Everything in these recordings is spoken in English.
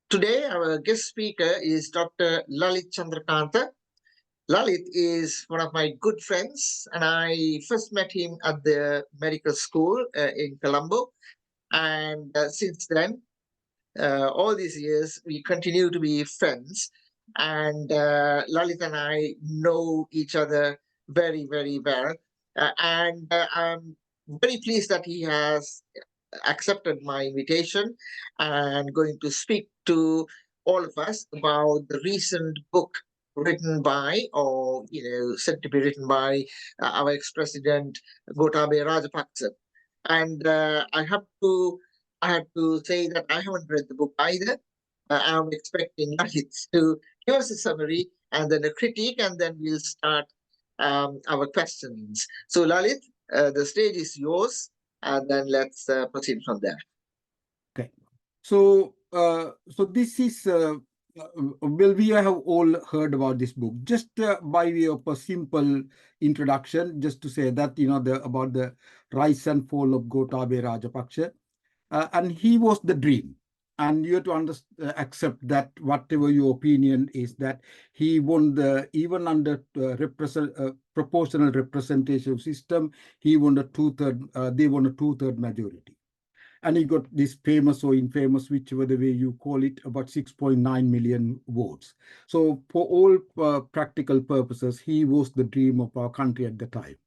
Today, our guest speaker is Dr. Lalith Chandrakantha. Lalith is one of my good friends, and I first met him at the medical school in Colombo. And since then, all these years, we continue to be friends. And Lalith and I know each other very, very well. And I'm very pleased that he has accepted my invitation and going to speak to all of us about the recent book written by, or said to be written by, our ex-president Gotabaya Rajapaksa. And I have to say that I haven't read the book either. I'm expecting Lalit to give us a summary and then a critique, and then we'll start our questions. So, Lalit, the stage is yours, and then let's proceed from there. Okay. So, this is, well, we have all heard about this book. Just by way of a simple introduction, just to say that, about the rise and fall of Gotabaya Rajapaksa. And he was the dream. And you have to accept that whatever your opinion is, that he won even under proportional representation system, he won they won a two-third majority. And he got this famous or infamous, whichever the way you call it, about 6.9 million votes. So for all practical purposes, he was the dream of our country at the time.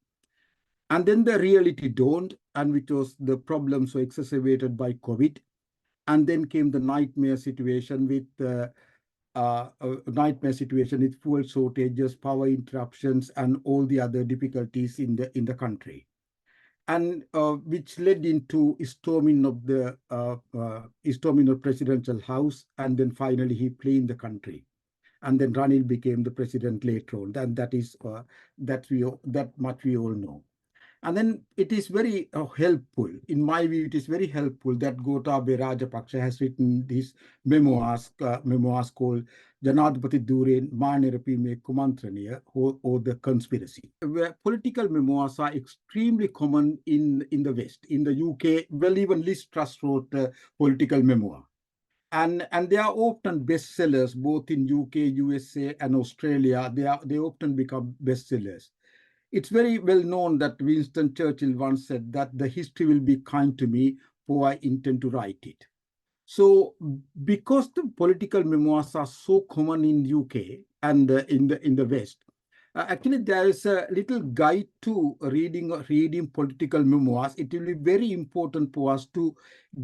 And then the reality dawned, and which was the problems were exacerbated by COVID. And then came the nightmare situation with fuel shortages, power interruptions, and all the other difficulties in the country, and which led into storming of the presidential house, and then finally he fled the country, and then Ranil became the president later on. And that much we all know. And then it is very helpful, in my view, it is very helpful that Gotabaya Rajapaksa has written these memoirs called Janadapati Duren Manerapi Me Kumantraniya, or The Conspiracy. Where political memoirs are extremely common in the West. In the UK, well, even Liz Truss wrote a political memoir. And they are often bestsellers, both in UK, USA, and Australia. They often become bestsellers. It's very well known that Winston Churchill once said that the history will be kind to me, for I intend to write it. So because the political memoirs are so common in UK and in the West, actually there is a little guide to reading political memoirs. It will be very important for us to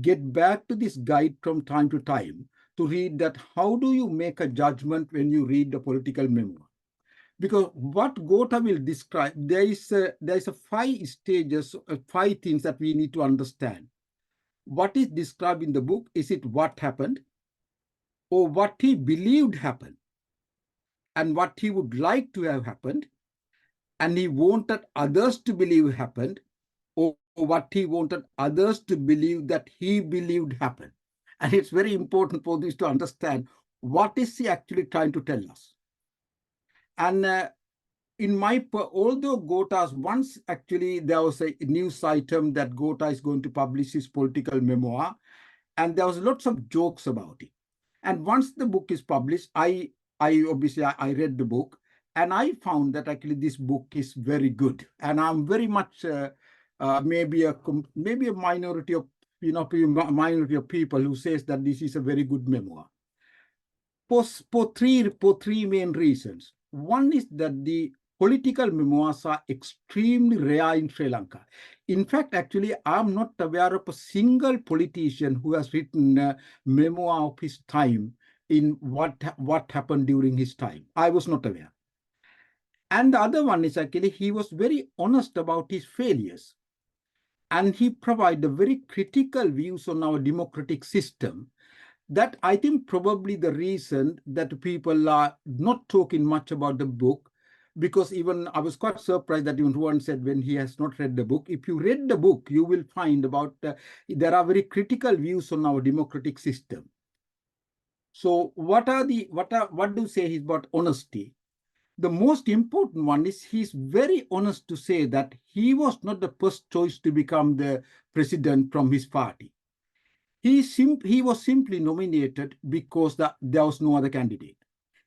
get back to this guide from time to time to read that how do you make a judgment when you read the political memoir. Because what Gota will describe, there is a 5 stages, 5 things that we need to understand. What is described in the book? Is it what happened, or what he believed happened, and what he would like to have happened, and he wanted others to believe happened, or what he wanted others to believe that he believed happened. And it's very important for this to understand what is he actually trying to tell us. And although Gota's once actually there was a news item that Gota is going to publish his political memoir, and there was lots of jokes about it. And once the book is published, I read the book, and I found that actually this book is very good. And I'm very much maybe a minority of people who says that this is a very good memoir. For three main reasons. One is that the political memoirs are extremely rare in Sri Lanka. In fact, actually, I'm not aware of a single politician who has written a memoir of his time in what happened during his time. I was not aware. And the other one is actually he was very honest about his failures. And he provided very critical views on our democratic system. That I think probably the reason that people are not talking much about the book, because even I was quite surprised that even Ruan said when he has not read the book. If you read the book, you will find about there are very critical views on our democratic system. So what do you say about honesty? The most important one is he's very honest to say that he was not the first choice to become the president from his party. he was simply nominated because there was no other candidate.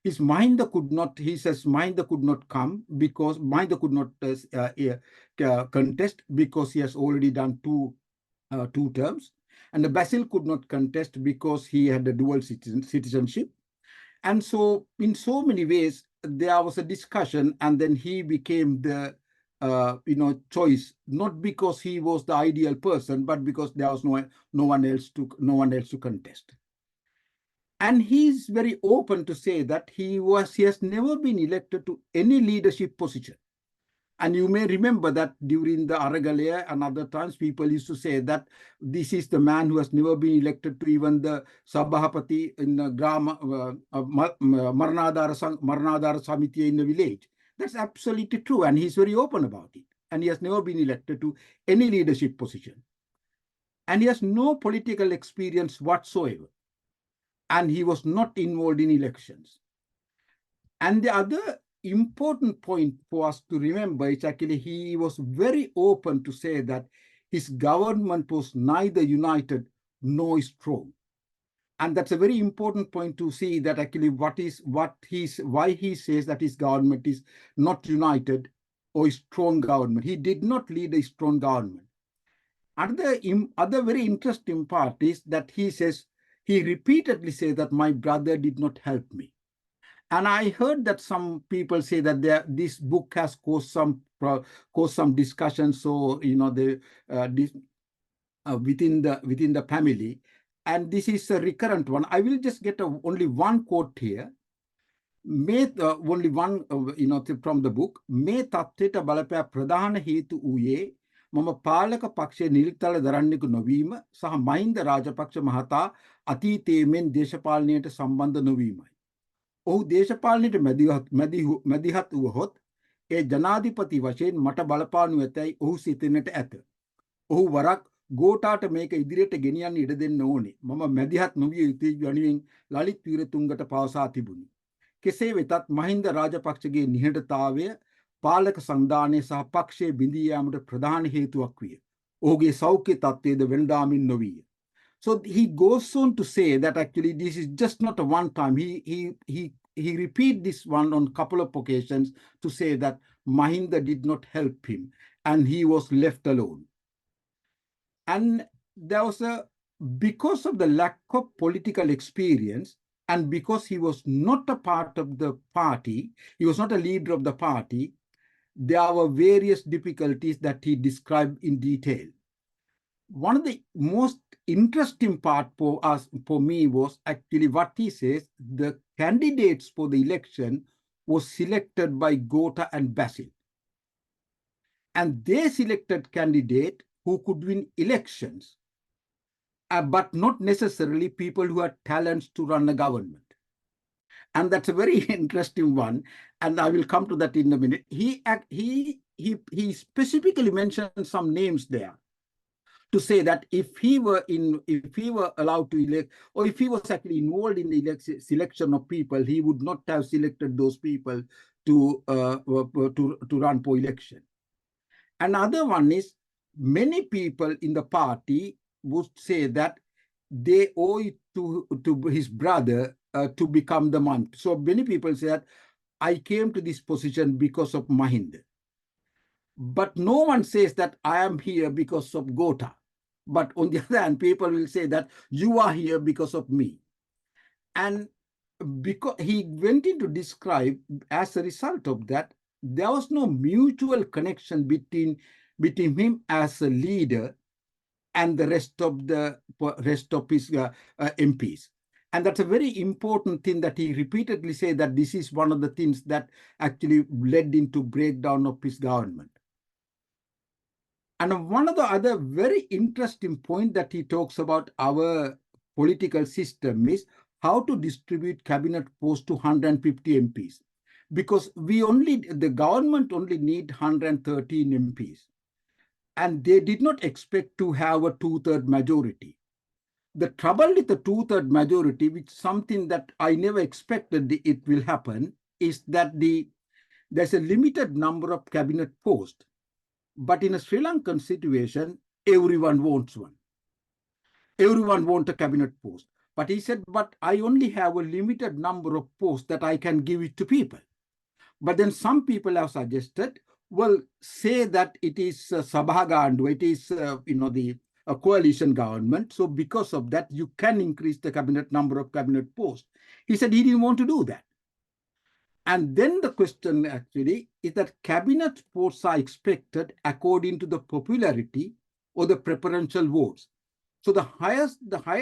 His Mahinda could not, he says Mahinda could not come because Mahinda could not contest because he has already done two terms. And the Basil could not contest because he had a dual citizenship. And so in so many ways, there was a discussion, and then he became the choice, not because he was the ideal person, but because there was no one else to contest. And he's very open to say that he has never been elected to any leadership position. And you may remember that during the Aragalaya and other times, people used to say that this is the man who has never been elected to even the Sabahapati in the Grama Maranadara Samiti in the village. That's absolutely true. And he's very open about it. And he has never been elected to any leadership position. And he has no political experience whatsoever. And he was not involved in elections. And the other important point for us to remember is actually he was very open to say that his government was neither united nor strong. And that's a very important point to see that actually why he says that his government is not united or a strong government. He did not lead a strong government. Other very interesting part is that he repeatedly says that my brother did not help me. And I heard that some people say that this book has caused some discussion. So within the family, and this is a recurrent one. I will just get only one quote here. Only one from the book. Me tatteta balapaya pradhana hetu uye mama palaka pakshe niltala daranneku novima saha Mahinda Rajapaksa mahata අතීතයේ මෙන් දේශපාලනයට සම්බන්ධ නොවීමයි. ඔහු දේශපාලනයට මැදිහත් වුවහොත් ඒ ජනාධිපති වශයෙන් මට බලපානු ඇතැයි ඔහු සිතෙන්නට ඇත. ඔහු වරක් ගෝඨාට මේක ඉදිරියට ගෙනියන්න ඉඩ දෙන්න ඕනේ. මම මැදිහත් නොවිය යුතුයි යනුවෙන් ලලිත් වීරතුංගට පවසා තිබුණි. කෙසේ වෙතත් මහින්ද රාජපක්ෂගේ නිහඬතාවය පාලක සංධානය සහ පක්ෂයේ බිඳී යාමට ප්‍රධාන හේතුවක් විය. ඔහුගේ සෞඛ්‍ය තත්ත්වයද වෙනදාමින් නොවිය. So he goes on to say that actually this is just not a one time. He repeat this one on a couple of occasions to say that Mahinda did not help him and he was left alone. And there was because of the lack of political experience and because he was not a part of the party, he was not a leader of the party, there were various difficulties that he described in detail. One of the most interesting part for me was actually what he says, the candidates for the election was selected by Gotha and Basil. And they selected candidate who could win elections, but not necessarily people who had talents to run a government. And that's a very interesting one. And I will come to that in a minute. He specifically mentioned some names there, to say that if he were allowed to elect, or if he was actually involved in the selection of people, he would not have selected those people to run for election. Another one is many people in the party would say that they owe it to his brother to become the monk. So many people say that I came to this position because of Mahinda. But no one says that I am here because of Gotha. But on the other hand, people will say that you are here because of me. And because he went in to describe, as a result of that, there was no mutual connection between him as a leader and the rest of his MPs. And that's a very important thing that he repeatedly said, that this is one of the things that actually led into breakdown of his government. And one of the other very interesting point that he talks about our political system is how to distribute cabinet posts to 150 MPs. Because the government only need 113 MPs. And they did not expect to have a 2/3 majority. The trouble with the 2/3 majority, which is something that I never expected it will happen, is that there's a limited number of cabinet posts. But in a Sri Lankan situation, everyone wants one. Everyone wants a cabinet post. But he said, but I only have a limited number of posts that I can give it to people. But then some people have suggested, well, say that it is Sabhagandu, it is, the a coalition government. So because of that, you can increase the number of cabinet posts. He said he didn't want to do that. And then the question actually is that cabinet posts are expected according to the popularity or the preferential votes. So the higher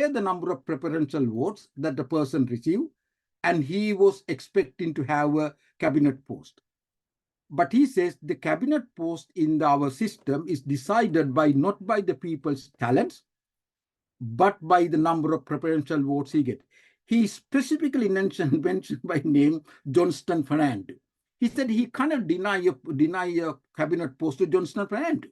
the number of preferential votes that the person received, and he was expecting to have a cabinet post. But he says the cabinet post in our system is decided by not by the people's talents, but by the number of preferential votes he gets. He specifically mentioned by name Johnston Fernando. He said he cannot deny a cabinet post to Johnston Fernando.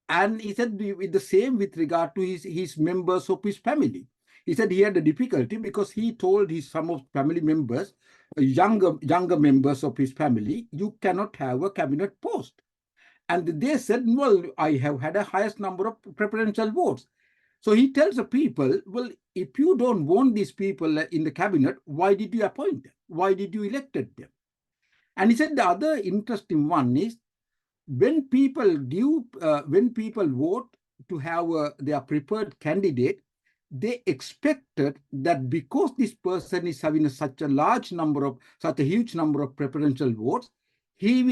And he said with the same with regard to his members of his family. He said he had a difficulty because he told some of family members, younger members of his family, you cannot have a cabinet post. And they said, well, I have had a highest number of preferential votes. So he tells the people, well, if you don't want these people in the cabinet, why did you appoint them? Why did you elect them? And he said the other interesting one is when people vote to have their preferred candidate, they expected that because this person is having such a huge number of preferential votes, he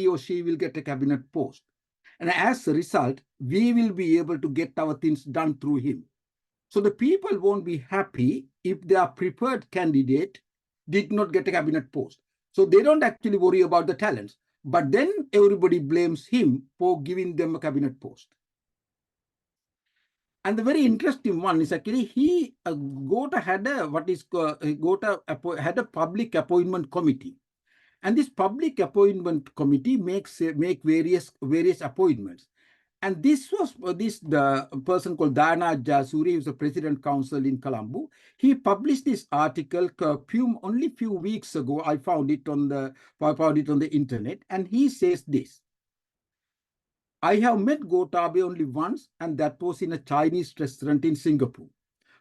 or she will get a cabinet post. And as a result, we will be able to get our things done through him. So the people won't be happy if their preferred candidate did not get a cabinet post. So they don't actually worry about the talents. But then everybody blames him for giving them a cabinet post. And the very interesting one is actually Gota had a public appointment committee, and this public appointment committee make various appointments. And this was the person called Dana Jasuri, who's the president council in Colombo. He published this article only few weeks ago. I found it on the internet, and he says this. I have met Gotabe only once, and that was in a Chinese restaurant in Singapore.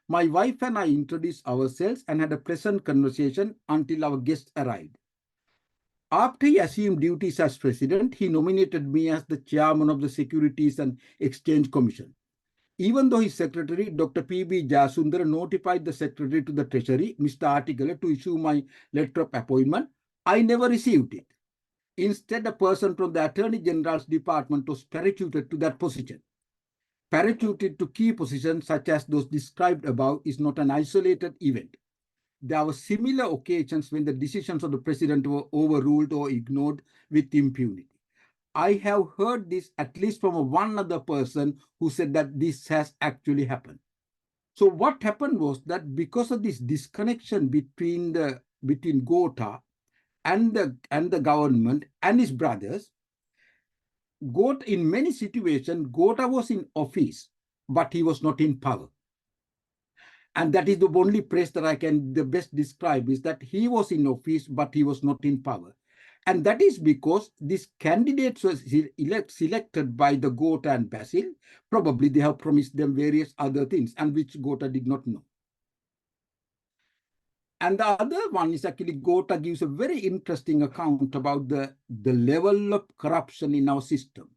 My wife and I introduced ourselves and had a pleasant conversation until our guest arrived. After he assumed duties as president, he nominated me as the chairman of the Securities and Exchange Commission. Even though his secretary, Dr. P.B. Jasundara, notified the secretary to the treasury, Mr. Article, to issue my letter of appointment, I never received it. Instead, a person from the Attorney General's department was parachuted to that position. Parachuted to key positions such as those described above is not an isolated event. There were similar occasions when the decisions of the president were overruled or ignored with impunity. I have heard this at least from one other person who said that this has actually happened. So what happened was that because of this disconnection between Gota and the government and his brothers, in many situations, Gota was in office, but he was not in power. And that is the only place that I can the best describe is that he was in office, but he was not in power. And that is because these candidates were selected by the Gota and Basil. Probably they have promised them various other things, and which Gota did not know. And the other one is actually Gota gives a very interesting account about the level of corruption in our system.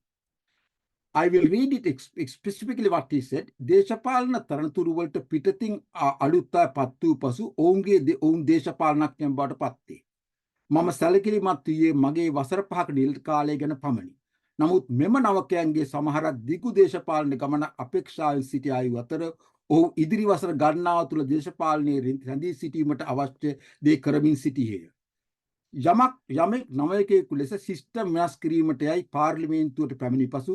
I will read it specifically what he said. දේශපාලන තරතුරු වලට පිටතින් අලුත් පත් වූ පසු ඔවුන් දේශපාලනඥයන් බවට පත් වේ. මම සැලකිලිමත් වූයේ මගේ වසර 5ක නිල් කාලය ගැන පමණි. නමුත් මෙම නවකයන්ගේ සමහරක් දිගු දේශපාලන ගමන අපේක්ෂාවෙන් සිටි අය අතර ඔහු ඉදිරි වසර ගණනාව තුළ දේශපාලනයේ රැඳී සිටීමට අවශ්‍ය දේ කරමින් සිටියේය. යමෙක් නවකයෙකු ලෙස සිස්ටම් වෙනස් කිරීමට යයි පාර්ලිමේන්තුවට පැමිණි පසු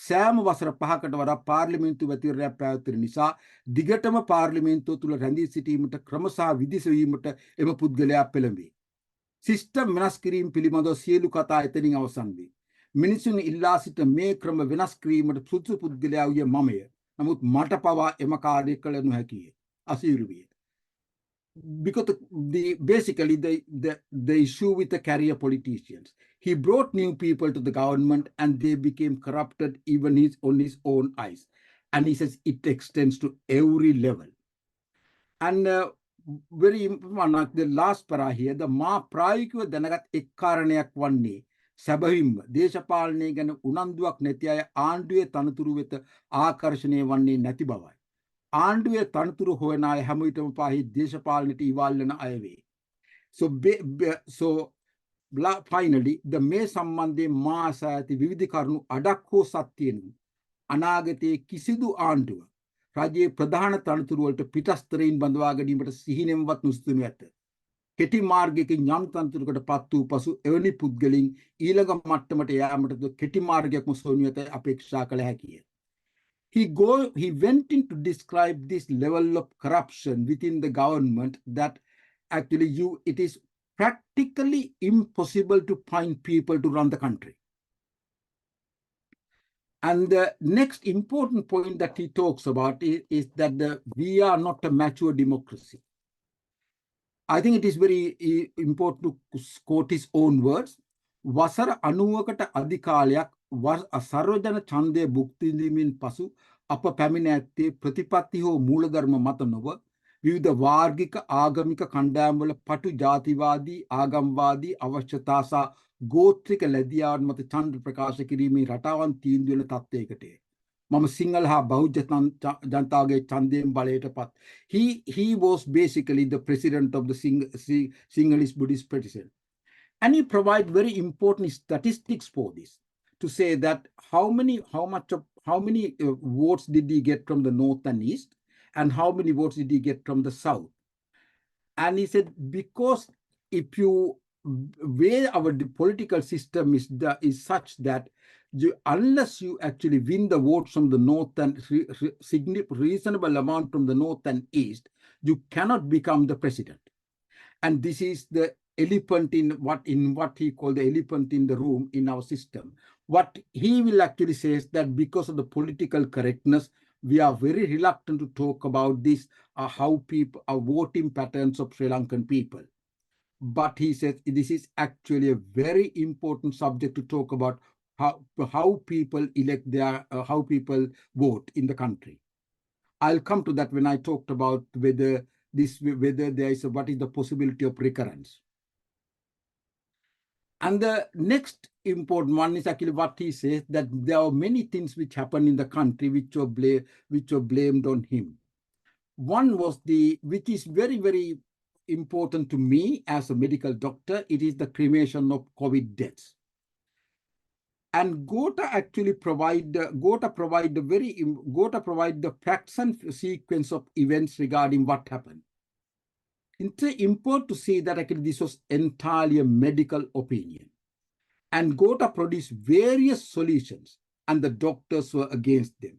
සෑම වසර 5කට වඩා පාර්ලිමේන්තු මැතිවරණයක් පැවැත්වෙන නිසා දිගටම පාර්ලිමේන්තුව තුළ රැඳී සිටීමට ක්‍රම සහ විධි සෙවීමට එම පුද්ගලයා පෙළඹේ. සිස්ටම් වෙනස් කිරීම පිළිබඳව සියලු කතා එතනින් අවසන් වේ. මිනිසුන් ඉල්ලා සිට මේ ක්‍රම වෙනස් කිරීමට සුදුසු පුද්ගලයා වූයේ මමය. නමුත් මට පවා එම කාර්යය කළ නොහැකිය. අසීරු විය. Because basically the issue with the career politicians. He brought new people to the government and they became corrupted even on his own eyes. And he says it extends to every level. And very important, the last para here, the ma ප්‍රායෝගිකව දැනගත් එක් කාරණයක් වන්නේ සැබවින්ම දේශපාලනය ගැන උනන්දුවක් නැති අය ආණ්ඩුවේ තනතුරු වෙත ආකර්ෂණය වන්නේ නැති බවයි. ආණ්ඩුවේ තනතුරු හොයන අය හැම විටම පාහි දේශපාලනයට ඉවල් වෙන අය වේ. So finally, the මේ සම්බන්ධයෙන් මා අසා ඇති විවිධ කරුණු අඩක් හෝ සත්‍යයෙන් අනාගතයේ කිසිදු ආණ්ඩුව රජයේ ප්‍රධාන තනතුරු වලට පිටස්තරයින් බඳවා ගැනීමට සිහිනෙන්වත් නුසුතුනු ඇත. කෙටි මාර්ගයකින් යම් තනතුරකට පත් වූ පසු එවැනි පුද්ගලයින් ඊළඟ මට්ටමට යාමටද කෙටි මාර්ගයක්ම සොයනු ඇත අපේක්ෂා කළ හැකිය. He went in to describe this level of corruption within the government that actually it is practically impossible to find people to run the country. And the next important point that he talks about is that we are not a mature democracy. I think it is very important to quote his own words. වසර 90කට අධි කාලයක් සර්වජන ඡන්දය භුක්ති විඳීමෙන් පසු අප පැමිණ ඇත්තේ ප්‍රතිපත්ති හෝ මූලධර්ම මත නොව විවිධ වාර්ගික ආගමික කණ්ඩායම්වල පටු ජාතිවාදී ආගම්වාදී අවශ්‍යතා සහ ගෝත්‍රික ලැබියාවන් මත ඡන්ද ප්‍රකාශ කිරීමේ රටාවන් තීන්දුව වෙන තත්ත්වයකට මම සිංහල හා බෞද්ධ ජනතාවගේ ඡන්දයෙන් බලයට පත්. He was basically the president of the Sinhalese Buddhist Petition. And he provides very important statistics for this to say that how many votes did he get from the north and east, and how many votes did he get from the south. And he said, because where our political system is such that unless you actually win the votes from the north and reasonable amount from the north and east, you cannot become the president. And this is the elephant in what he called the elephant in the room in our system. What he will actually say is that because of the political correctness, we are very reluctant to talk about this, how people are voting patterns of Sri Lankan people. But he says this is actually a very important subject to talk about, how people elect how people vote in the country. I'll come to that when I talked about whether there is what is the possibility of recurrence. And the next important one is actually what he says, that there are many things which happen in the country which were blamed on him. One was which is very, very important to me as a medical doctor, it is the cremation of COVID deaths. And Gota actually provide the facts and sequence of events regarding what happened. It's important to see that actually this was entirely a medical opinion. And Gota produced various solutions, and the doctors were against them.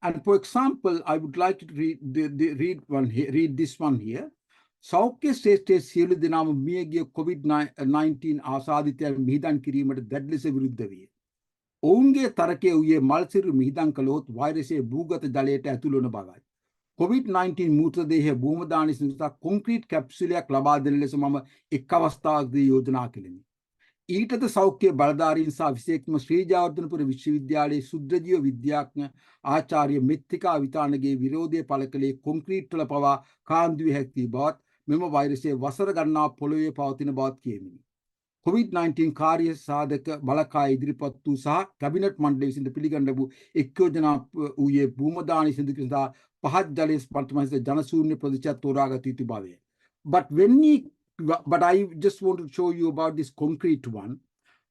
And for example, I would like to read this one here. සෞඛ්‍ය ශ්‍රේෂ්ඨයේ සියලු දෙනාම මියගිය COVID-19 ආසාදිතයන් මිහිදන් කිරීමට දැඩි ලෙස විරුද්ධ විය. ඔවුන්ගේ තරකය වූයේ මල්සිරු මිහිදන් කළොත් වෛරසයේ භූගත ජලයට ඇතුළු වන බවයි. COVID-19 මූත්‍රදේහය භූමදානය සඳහා කොන්ක්‍රීට් කැප්සියලයක් ලබා දෙන ලෙස මම එක් අවස්ථාවකදී යෝජනා කළෙමි. ඊටද සෞඛ්‍ය බලධාරීන් සහ විශේෂයෙන්ම ශ්‍රී ජයවර්ධනපුර විශ්වවිද්‍යාලයේ සුද්ධජීව විද්‍යාඥ ආචාර්ය මෙත්තිකා විතානගේ විරෝධය පළ කළේ කොන්ක්‍රීට් වල පවා කාන්දු විය හැකි බවත් මෙම වෛරසය වසර ගණනාවක් පොළොවේ පවතින බවත් කියමිනි. COVID-19 කාර්ය සාධක බලකාය ඉදිරිපත් වූ සහ කැබිනට් මණ්ඩලය විසින් පිළිගන්න ලැබූ එක් යෝජනා වූයේ භූමදානය සිදු සඳහා පහත් ජලයේ පටමහිත ජනශූන්‍ය ප්‍රදේශයක් තෝරාගත යුතු බවය. But I just want to show you about this concrete one.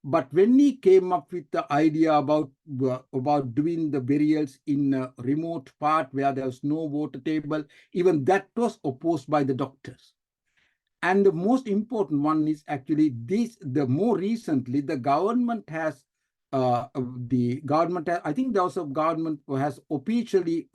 But when he came up with the idea about doing the burials in a remote part where there was no water table, even that was opposed by the doctors. And the most important one is actually this, more recently, the government has, I think there was a government who has officially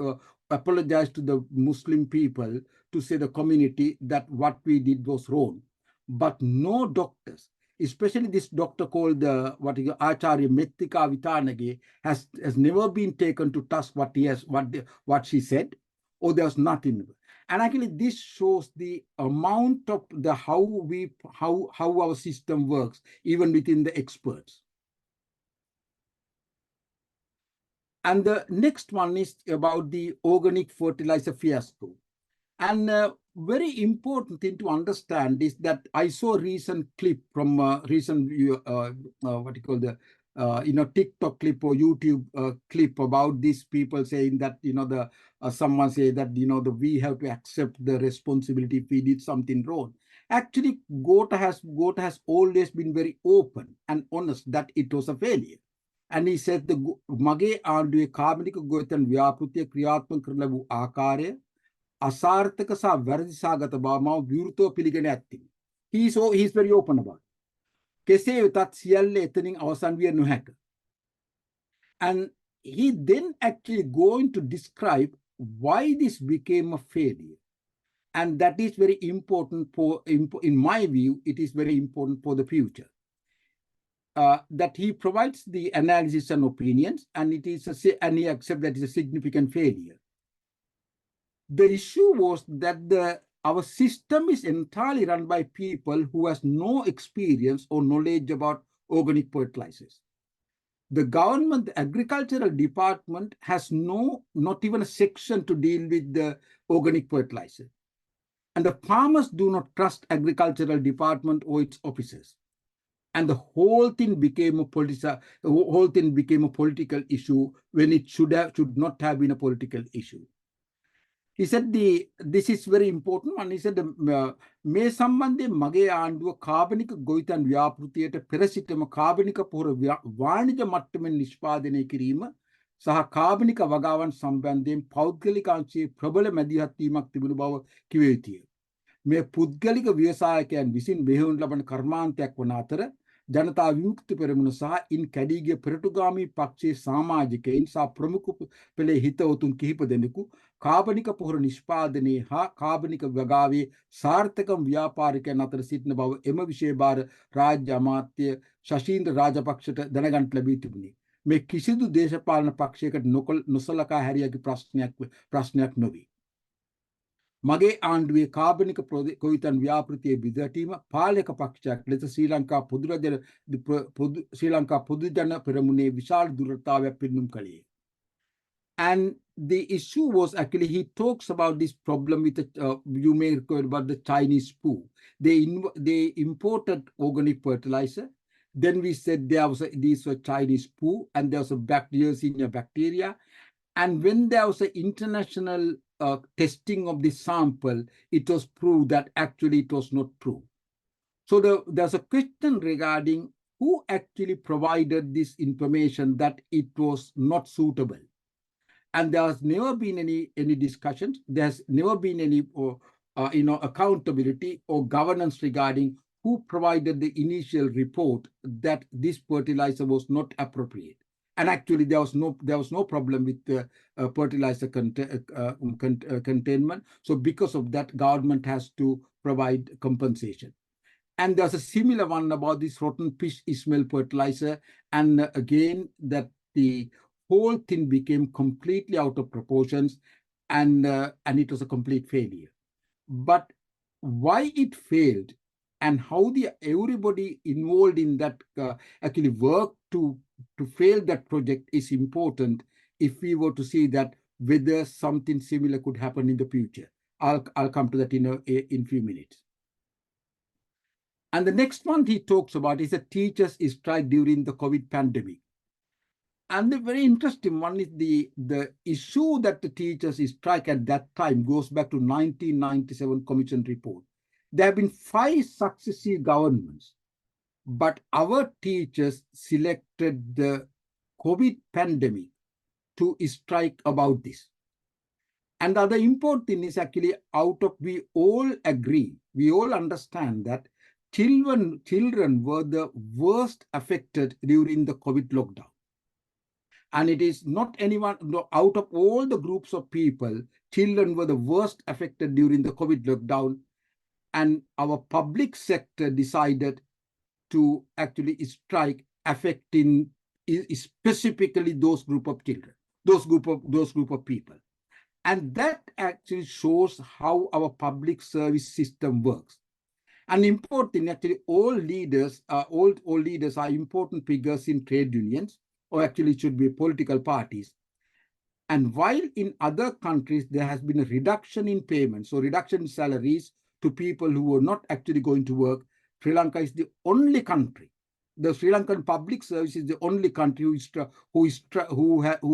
apologized to the Muslim people, to say the community that what we did was wrong. But no doctors, especially this doctor called Acharya Mettika Vitanage, has never been taken to task what she said, or there was nothing. And actually this shows the amount of how our system works, even within the experts. And the next one is about the organic fertilizer fiasco. And very important thing to understand is that I saw a recent clip from recent what you call the TikTok clip or YouTube clip about these people saying that the someone say that we have to accept the responsibility if we did something wrong. Actually, Gota has always been very open and honest that it was a failure. And he said the mage aanduwe කාබනික ගොවිතැන් ව්‍යාපෘතිය ක්‍රියාත්මක කරන ලැබූ ආකාරය අසාර්ථක සහ වැරදිසාගත බව මම විවෘතව පිළිගෙන ඇත්තෙමි. He's very open about it. කෙසේ වෙතත් සියල්ල එතනින් අවසන් විය නොහැක. And he then actually going to describe why this became a failure. And that is very important in my view, it is very important for the future. That he provides the analysis and opinions, and and he accepts that it is a significant failure. The issue was that our system is entirely run by people who has no experience or knowledge about organic fertilizers. The government, the agricultural department has not even a section to deal with the organic fertilizer. And the farmers do not trust agricultural department or its officers. And the whole thing became a political issue when it should not have been a political issue. He said this is very important one. He said මේ සම්බන්ධයෙන් මගේ ආණ්ඩුව කාබනික ගොවිතැන් ව්‍යාපෘතියට පෙර සිටම කාබනික පොහොර වාණිජ මට්ටමින් නිෂ්පාදනය කිරීම සහ කාබනික වගාවන් සම්බන්ධයෙන් පෞද්ගලික අංශයේ ප්‍රබල මැදිහත් වීමක් තිබුණු බව කිව යුතුය. මේ පුද්ගලික ව්‍යවසායකයන් විසින් මෙහෙයුම් ලබන කර්මාන්තයක් වන අතර ජනතා විමුක්ති පෙරමුණ සහ ඉන් කැඩී ගිය පෙරටුගාමී පක්ෂයේ සමාජිකයින් සහ ප්‍රමුඛ පෙළේ හිතවතුන් කිහිප දෙනෙකු කාබනික පොහොර නිෂ්පාදනයේ හා කාබනික වගාවේ සාර්ථකම ව්‍යාපාරිකයන් අතර සිටින බව එම විශේෂ රාජ්‍ය අමාත්‍ය ශෂීන්ද්‍ර රාජපක්ෂට දැනගන්නට ලැබී තිබුණේ. මේ කිසිදු දේශපාලන පක්ෂයකට නොසලකා හැරිය හැකි ප්‍රශ්නයක් නොවේ. මගේ ආණ්ඩුවේ කාබනික ගොවිතැන් ව්‍යාපෘතියේ බිඳවැටීම පාලක පක්ෂයක් ලෙස ශ්‍රී ලංකා පොදුජන පෙරමුණේ විශාල දුරතාවයක් පෙන්නුම් කළේ. And the issue was actually, he talks about this problem with you may recall about the Chinese poo. They imported organic fertilizer. Then we said these were Chinese poo, and there was a Yersinia bacteria. And when there was an international testing of the sample, it was proved that actually it was not true. So there's a question regarding who actually provided this information that it was not suitable. And there has never been any discussions. There's never been any accountability or governance regarding who provided the initial report that this fertilizer was not appropriate. And actually, there was no problem with the fertilizer containment. So because of that, government has to provide compensation. And there's a similar one about this rotten fish smell fertilizer. And again, that the whole thing became completely out of proportions, and it was a complete failure. But why it failed and how everybody involved in that actually worked to fail that project is important if we were to see that whether something similar could happen in the future. I'll come to that in a few minutes. And the next one he talks about is a teachers' strike during the COVID pandemic. And the very interesting one is the issue that the teachers strike at that time goes back to 1997 Commission report. There have been 5 successive governments, but our teachers selected the COVID pandemic to strike about this. And the other important thing is actually we all agree, we all understand that children were the worst affected during the COVID lockdown. And it is not anyone, out of all the groups of people, children were the worst affected during the COVID lockdown. And our public sector decided to actually strike, affecting specifically those group of children, those group of people. And that actually shows how our public service system works. And important, actually, all leaders are important figures in trade unions, or actually it should be political parties. And while in other countries, there has been a reduction in payments, so reduction in salaries to people who were not actually going to work, Sri Lanka is the only country. The Sri Lankan Public Service is the only country who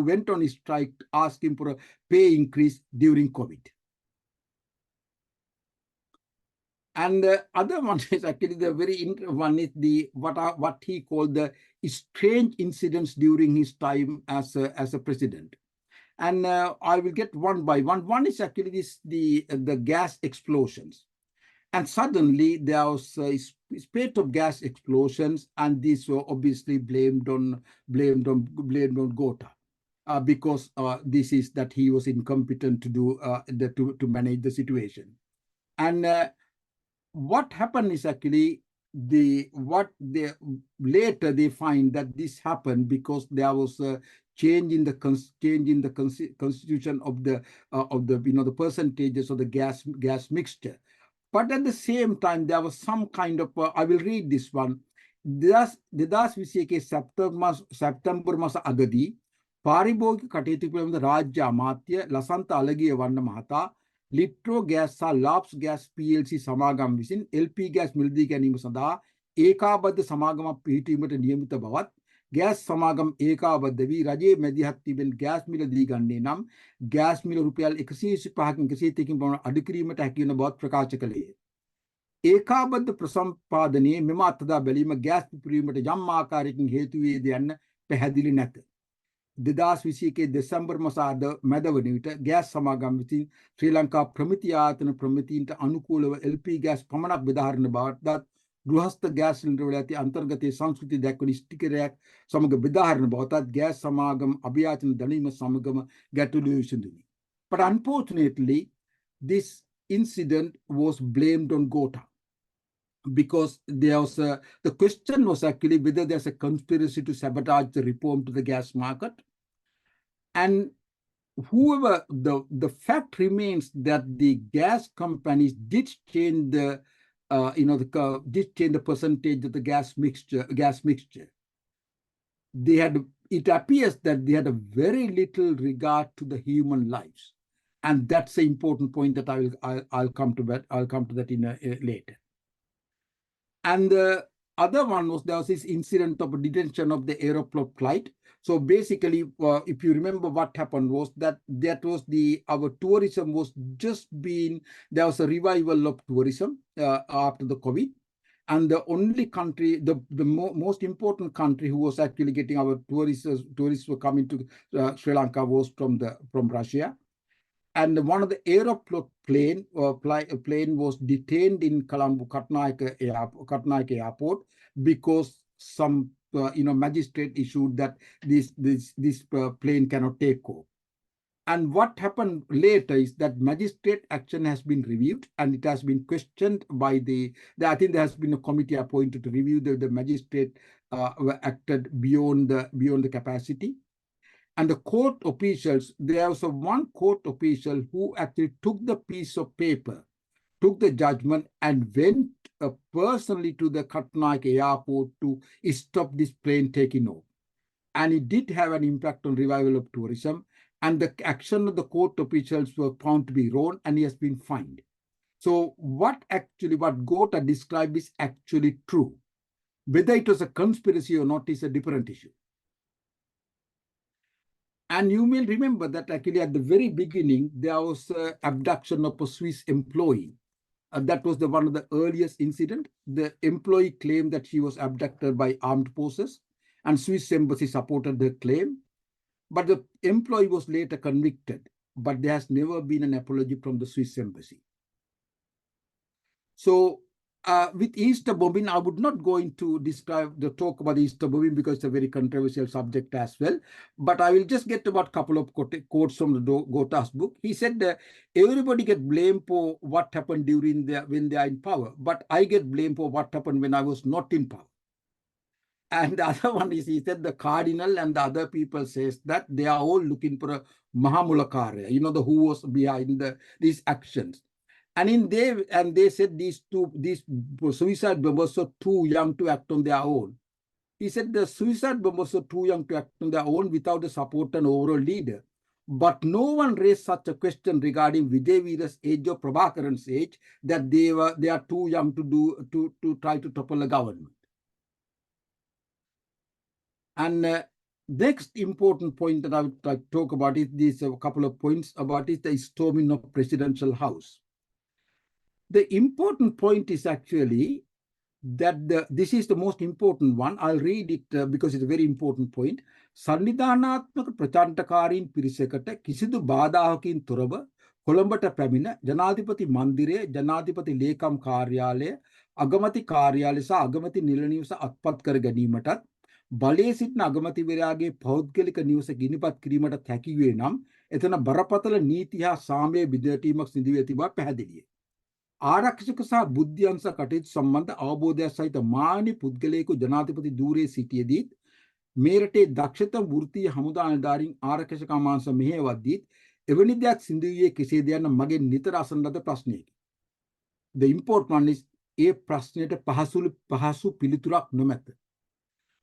went on a strike asking for a pay increase during COVID. And the other one is actually the very one is the what he called the strange incidents during his time as a president. And I will get one by one. One is actually the gas explosions. And suddenly there was a spate of gas explosions, and these were obviously blamed on Gota, because this is that he was incompetent to do to manage the situation. And what happened is actually later they find that this happened because there was a change in the constitution of the the percentages of the gas mixture. But at the same time, there was some kind of, I will read this one. 2021 සැප්තැම්බර් මාස අගදී පාරිභෝගික කටයුතු පිළිබඳ රාජ්‍ය අමාත්‍ය ලසන්ත අලගිය වන්න මහතා Litro gas සහ ලාප්ස් gas PLC සමාගම් විසින් LP ගෑස් මිලදී ගැනීම සඳහා ඒකාබද්ධ සමාගමක් පිහිටීමට නියමිත බවත් ගෑස් සමාගම් ඒකාබද්ධ වී රජයේ මැදිහත් තිබෙන ගෑස් මිල දී ගන්නේ නම් ගෑස් මිල රුපියල් 125කින් 130කින් පමණ අඩු කිරීමට හැකි වන බවත් ප්‍රකාශ කළේය. ඒකාබද්ධ ප්‍රසම්පාදනයේ මෙම අත්දැක බැලීම ගෑස් පිපිරීමට යම් ආකාරයකින් හේතු වේද යන්න පැහැදිලි නැත. 2021 දෙසැම්බර් මාස මැද වන විට ගෑස් සමාගම් විසින් ශ්‍රී ලංකා ප්‍රමිති ආයතන ප්‍රමිතීන්ට අනුකූලව LP ගෑස් පමණක් බෙදාහරින බවටත් ගෘහස්ත ගෑස් සිලින්ඩර් වල ඇති අන්තර්ගතයේ සංස්කෘතිය දැක්වන ස්ටිකරයක් සමග බෙදාහරින බවටත් ගෑස් සමාගම් අභියාචන දැනීම සමගම ගැටලු විසඳුනි. But unfortunately, this incident was blamed on Gota, because there was the question was actually whether there's a conspiracy to sabotage the reform to the gas market. And whoever, the fact remains that the gas companies did change the did change the percentage of the gas mixture. They had, it appears that they had a very little regard to the human lives, and that's an important point that I'll come to that. I'll come to that in later. And the other one was, there was this incident of detention of the Aeroplot flight. So basically, if you remember, what happened was that was our tourism was just being, there was a revival of tourism after the COVID. And the only country, the most important country who was actually getting our tourists were coming to Sri Lanka was from Russia. And one of the Aeroplot plane was detained in Colombo Katnayake Airport because some magistrate issued that this plane cannot take off. And what happened later is that magistrate action has been reviewed, and it has been questioned by I think there has been a committee appointed to review the magistrate acted beyond the capacity. And the court officials, there was one court official who actually took the piece of paper, took the judgment, and went personally to the Katnayake Airport to stop this plane taking off. And it did have an impact on revival of tourism. And the action of the court officials were found to be wrong, and he has been fined. So what Gota described is actually true. Whether it was a conspiracy or not is a different issue. And you may remember that actually at the very beginning, there was abduction of a Swiss employee. That was one of the earliest incidents. The employee claimed that she was abducted by armed forces, and Swiss embassy supported the claim. But the employee was later convicted, but there has never been an apology from the Swiss embassy. So with Easter bombing, I would not go into talk about Easter bombing because it's a very controversial subject as well. But I will just get about a couple of quotes from the Gota's book. He said, everybody get blamed for what happened when they are in power, but I get blamed for what happened when I was not in power. And the other one is, he said the cardinal and the other people says that they are all looking for a Mahamulakarya, who was behind these actions. And they said these suicide bombers were too young to act on their own. He said the suicide bombers were too young to act on their own without the support and overall leader. But no one raised such a question regarding Vijay Veera's age or Prabhakaran's age, that they are too young to try to topple a government. And next important point that I would like to talk about is these a couple of points about it, the storming of presidential house. The important point is actually that this is the most important one. I'll read it because it's a very important point. සන්නිධානාත්මක ප්‍රචණ්ඩකාරීන් පිරිසකට කිසිදු බාධාවකින් තොරව කොළඹට පැමිණ ජනාධිපති මන්දිරය, ජනාධිපති ලේකම් කාර්යාලය, අගමැති කාර්යාලය සහ අගමැති නිල නිවස අත්පත් කර ගැනීමටත් බලයේ සිටින අගමැතිවරයාගේ පෞද්ගලික නිවස ගිනිපත් කිරීමටත් හැකි වේ නම් එතන බරපතල නීති හා සාමය බිඳවැටීමක් සිදු වී ඇති බව පැහැදිලිය. ආරක්ෂක සහ බුද්ධ්‍යංශ කටයුතු සම්බන්ධ අවබෝධයක් සහිත මානි පුද්ගලයෙකු ජනාධිපති ධූරයේ සිටියේදී මේ රටේ දක්ෂතම වෘත්තීය හමුදා නිලධාරීන් ආරක්ෂක අමාංශ මෙහෙයවද්දීත් එවැනි දෙයක් සිදු වූයේ කෙසේද යන්න මගෙන් නිතර අසන ලද ප්‍රශ්නයකි. The important one is ඒ ප්‍රශ්නයට පහසු පිළිතුරක් නොමැත.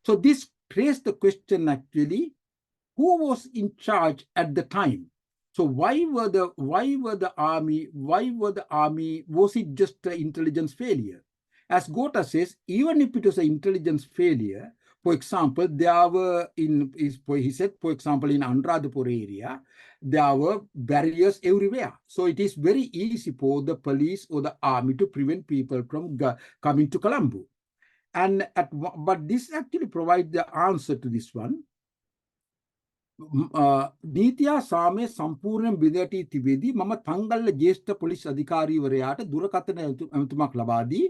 So this raised the question actually, who was in charge at the time? So why were the army, was it just an intelligence failure? As Gota says, even if it was an intelligence failure, for example, there were he said, for example, in Anuradhapur area, there were barriers everywhere. So it is very easy for the police or the army to prevent people from coming to Colombo. But this actually provides the answer to this one. නීතියා සාමය සම්පූර්ණයෙන් බිඳවැටී තිබෙදී මම Tangalle ජ්‍යෙෂ්ඨ police අධිකාරීවරයාට දුරකථන ඇමතුමක් ලබා දී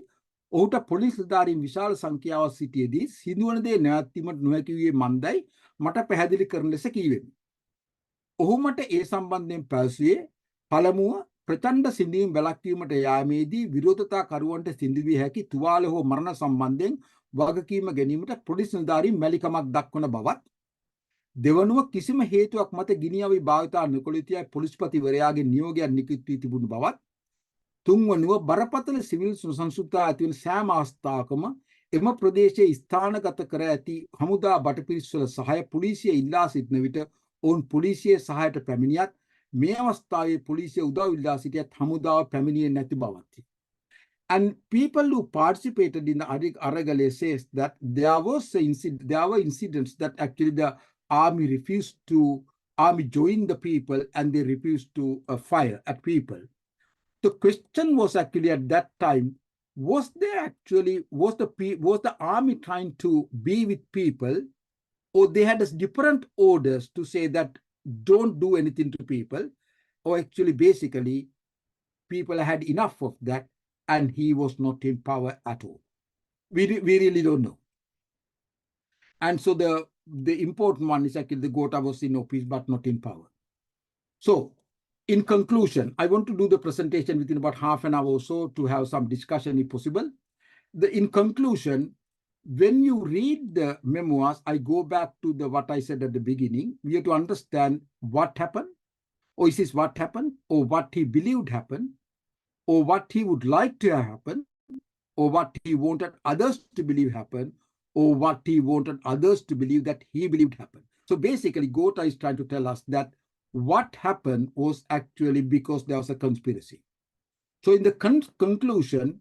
ඔහුට police නිලධාරීන් විශාල සංඛ්‍යාවක් සිටියේදී සිදුවන දේ නැවැත්වීමට නොහැකි වූයේ මන්දයි මට පැහැදිලි කරන ලෙස කීවෙමි. ඔහු මට ඒ සම්බන්ධයෙන් පැවසුවේ පළමුව ප්‍රචණ්ඩ සිඳීම් වැළැක්වීමට යාමේදී විරෝධතාකරුවන්ට සිදු විය හැකි තුවාල හෝ මරණ සම්බන්ධයෙන් වගකීම ගැනීමට පොලිස් නිලධාරීන් මැලිකමක් දක්වන බවත්, දෙවනුව කිසිම හේතුවක් මත ගිනි අවි භාවිතා නොකළ යුතුයි පොලිස්පතිවරයාගේ නියෝගයක් නිකුත් වී තිබුණු බවත්, තුන්වනුව බරපතල සිවිල් සංසුන්තා ඇති වන සෑම අවස්ථාවකම එම ප්‍රදේශයේ ස්ථානගත කර ඇති හමුදා බටපිරිස්වල සහාය පොලිසිය ඉල්ලා සිටින විට ඔවුන් පොලිසියේ සහායට පැමිණියත් මේ අවස්ථාවේ පොලිසිය උදව් ඉල්ලා සිටියත් හමුදාව පැමිණියේ නැති බවත්ය. And people who participated in the Aragale says that there were incidents that actually the army joined the people and they refused to fire at people. The question was actually at that time, was the army trying to be with people, or they had different orders to say that don't do anything to people, or actually basically people had enough of that and he was not in power at all. We really don't know. And so the important one is actually the Gota was in office but not in power. So in conclusion, I want to do the presentation within about half an hour or so to have some discussion if possible. In conclusion, when you read the memoirs, I go back to what I said at the beginning. We have to understand what happened, or is this what happened, or what he believed happened, or what he would like to have happen, or what he wanted others to believe happened, or what he wanted others to believe that he believed happened. So basically, Gota is trying to tell us that what happened was actually because there was a conspiracy. So in the conclusion,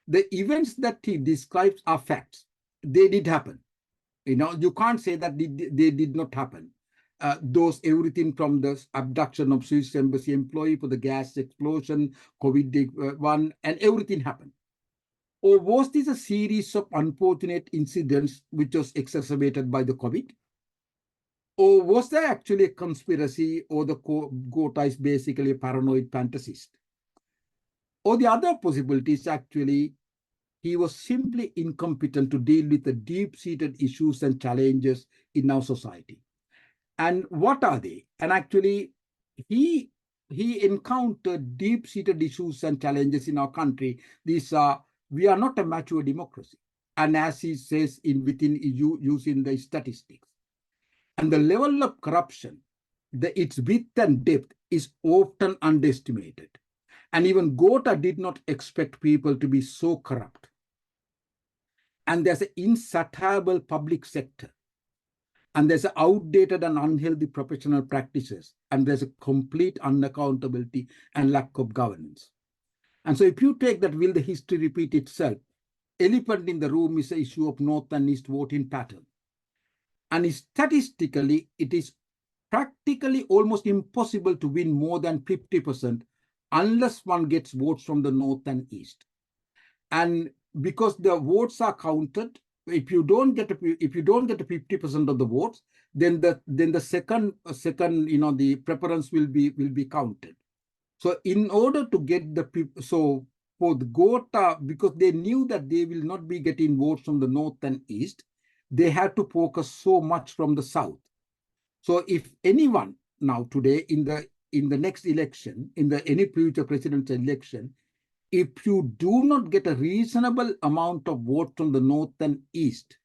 the events that he describes are facts. They did happen. You can't say that they did not happen. Everything from the abduction of Swiss embassy employee, for the gas explosion, COVID-1, and everything happened. Or was this a series of unfortunate incidents which was exacerbated by the COVID? Or was there actually a conspiracy, or the Gota is basically a paranoid fantasist? Or the other possibility is actually he was simply incompetent to deal with the deep-seated issues and challenges in our society. And what are they? And actually, he encountered deep-seated issues and challenges in our country. We are not a mature democracy. And as he says using the statistics. And the level of corruption, its width and depth is often underestimated. And even Gota did not expect people to be so corrupt. And there's an insatiable public sector. And there's outdated and unhealthy professional practices, and there's a complete unaccountability and lack of governance. And so if you take that, will the history repeat itself? Elephant in the room is the issue of North and East voting pattern. And statistically, it is practically almost impossible to win more than 50% unless one gets votes from the North and East. And because the votes are counted, if you don't get a 50% of the votes, then the second the preference will be counted. So in order to get the people, so for the Gota, because they knew that they will not be getting votes from the North and East, they had to focus so much from the South. So if anyone now today in the next election, in any future presidential election, if you do not get a reasonable amount of votes from the North and East,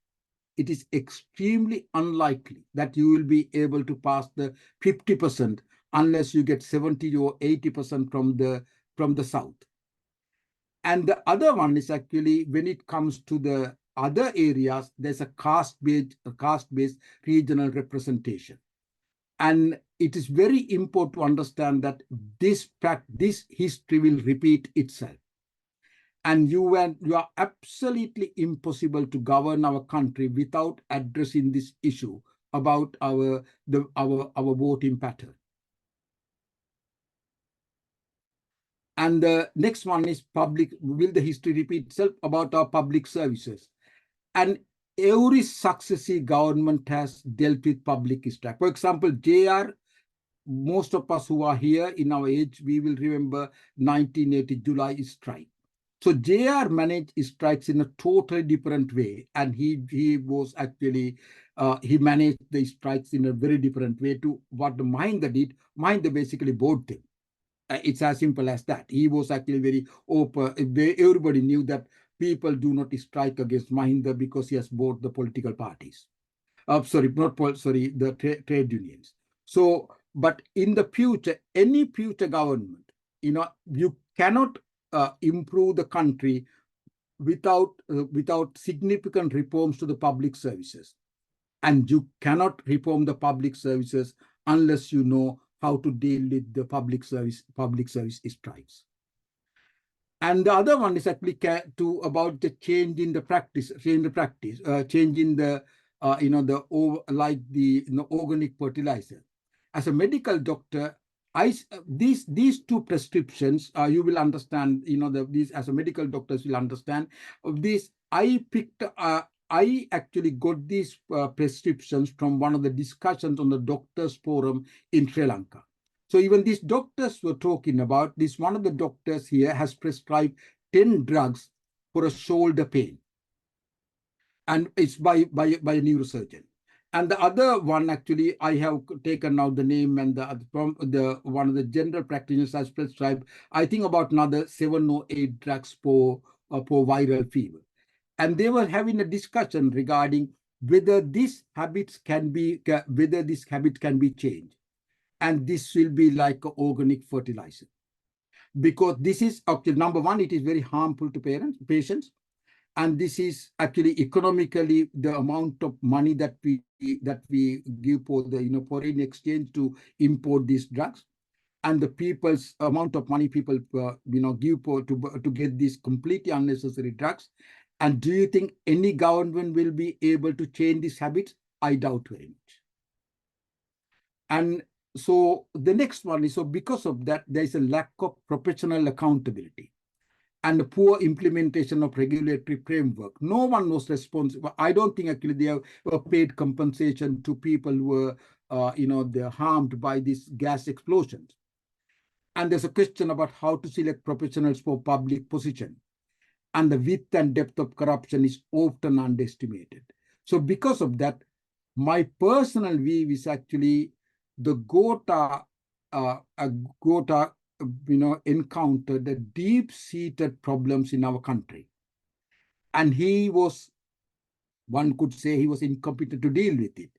it is extremely unlikely that you will be able to pass the 50% unless you get 70 or 80% from the South. And the other one is actually when it comes to the other areas, there's a caste-based regional representation. And it is very important to understand that this history will repeat itself. And you are absolutely impossible to govern our country without addressing this issue about our voting pattern. And the next one is public. Will the history repeat itself? About our public services? And every successive government has dealt with public strike. For example, JR, most of us who are here in our age, we will remember 1980 July strike. So JR managed strikes in a totally different way, and he was actually he managed the strikes in a very different way to what Mahinda did. Mahinda basically bought them. It's as simple as that. He was actually very open. Everybody knew that people do not strike against Mahinda because he has bought the political parties. The trade unions. So, but in the future, any future government, you cannot improve the country without significant reforms to the public services. And you cannot reform the public services unless you know how to deal with the public service strikes. And the other one is actually about the change in the practice, change in the organic fertilizer. As a medical doctor, these two prescriptions, you will understand, these as a medical doctors will understand of this. I actually got these prescriptions from one of the discussions on the doctors forum in Sri Lanka. So even these doctors were talking about this. One of the doctors here has prescribed 10 drugs for a shoulder pain, and it's by a neurosurgeon. And the other one, actually, I have taken out the name, and from one of the general practitioners has prescribed, I think, about another 7 or 8 drugs for viral fever. And they were having a discussion regarding whether this habit can be changed. And this will be like organic fertilizer. Because this is, number one, it is very harmful to patients. And this is actually economically the amount of money that we give for the foreign exchange to import these drugs, and the people's amount of money people give to get these completely unnecessary drugs. And do you think any government will be able to change these habits? I doubt very much. And so the next one is, so because of that, there is a lack of professional accountability and the poor implementation of regulatory framework. No one was responsible. I don't think actually they have paid compensation to people who were, they're harmed by these gas explosions. And there's a question about how to select professionals for public position. And the width and depth of corruption is often underestimated. So because of that, my personal view is actually the Gota encountered the deep-seated problems in our country. And he was, one could say, he was incompetent to deal with it.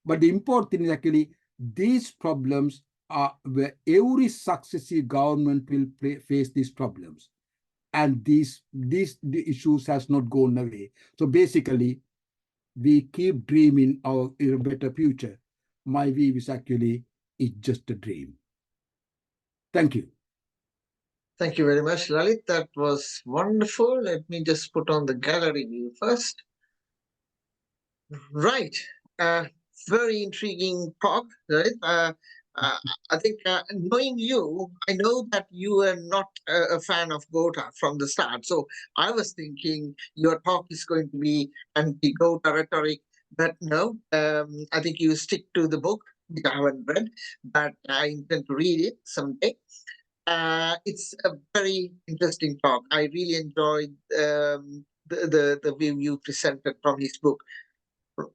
But the important thing is actually these problems are where every successive government will face these problems. And the issues has not gone away. So basically, we keep dreaming of a better future. My view is actually it's just a dream. Thank you. Thank you very much, Lalith. That was wonderful. Let me just put on the gallery view first. Right. Uh, Very intriguing talk, right? I think knowing you, I know that you were not a fan of Gotha from the start. So I was thinking your talk is going to be anti-Gotha rhetoric, but no, I think you stick to the book, which I haven't read, but I intend to read it someday. It's a very interesting talk. I really enjoyed the view you presented from his book.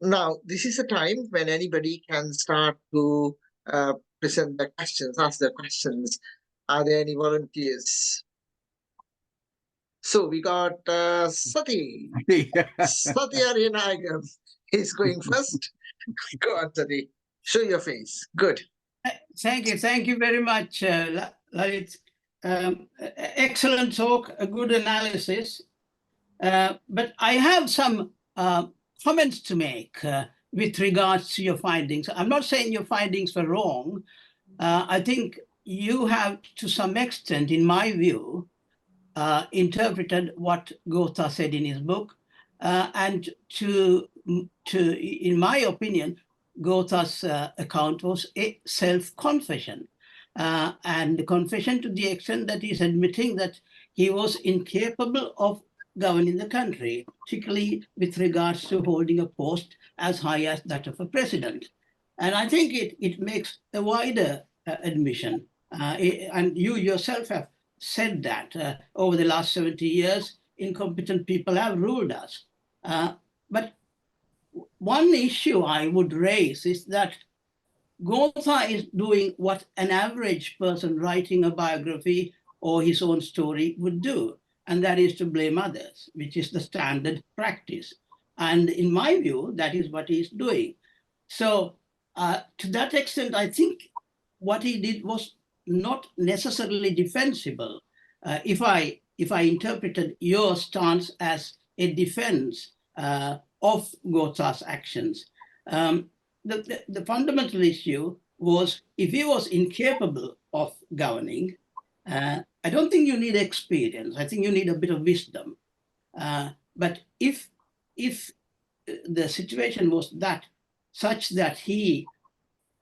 Now, this is a time when anybody can start to present their questions, ask their questions. Are there any volunteers? So we got Sati. Sati Arinagam is going first. Go on, Sati. Show your face. Good. Thank you. Thank you very much, Lalith. Excellent talk, a good analysis. But I have some comments to make with regards to your findings. I'm not saying your findings were wrong. I think you have, to some extent, in my view, interpreted what Gotha said in his book. And in my opinion, Gotha's account was a self-confession. And the confession to the extent that he's admitting that he was incapable of governing the country, particularly with regards to holding a post as high as that of a president. And I think it makes a wider admission. And you yourself have said that over the last 70 years, incompetent people have ruled us. But one issue I would raise is that Gotha is doing what an average person writing a biography or his own story would do, and that is to blame others, which is the standard practice. And in my view, that is what he's doing. So to that extent, I think what he did was not necessarily defensible. If I interpreted your stance as a defense of Gotha's actions, the fundamental issue was if he was incapable of governing, I don't think you need experience. I think you need a bit of wisdom. But if the situation was such that he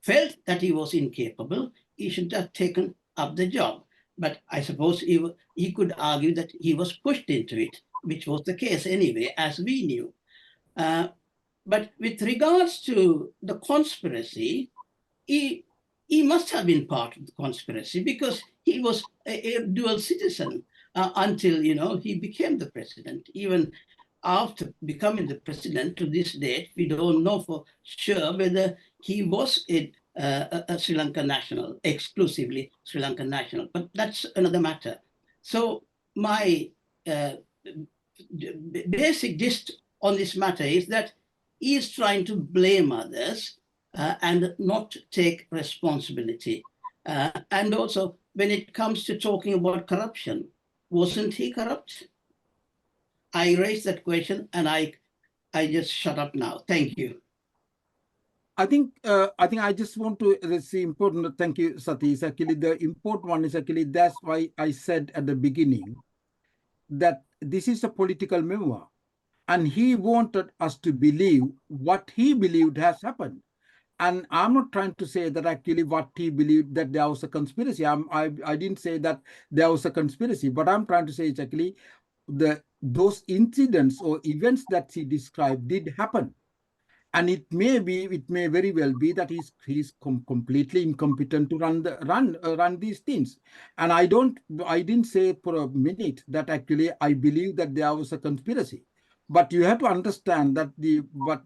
felt that he was incapable, he should have taken up the job. But I suppose he could argue that he was pushed into it, which was the case anyway, as we knew. But with regards to the conspiracy, he must have been part of the conspiracy because he was a dual citizen until he became the president. Even after becoming the president to this date, we don't know for sure whether he was a Sri Lankan national, exclusively Sri Lankan national, but that's another matter. So my basic gist on this matter is that he is trying to blame others and not take responsibility. And also, when it comes to talking about corruption, wasn't he corrupt? I raised that question and I just shut up now. Thank you. I think I just want to, it's important, thank you, Sati, is actually the important one is actually, that's why I said at the beginning that this is a political memoir. And he wanted us to believe what he believed has happened. And I'm not trying to say that actually what he believed that there was a conspiracy. I didn't say that there was a conspiracy, but I'm trying to say it's actually those incidents or events that he described did happen. And it may very well be that he's completely incompetent to run these things. And I didn't say for a minute that actually I believe that there was a conspiracy. But you have to understand that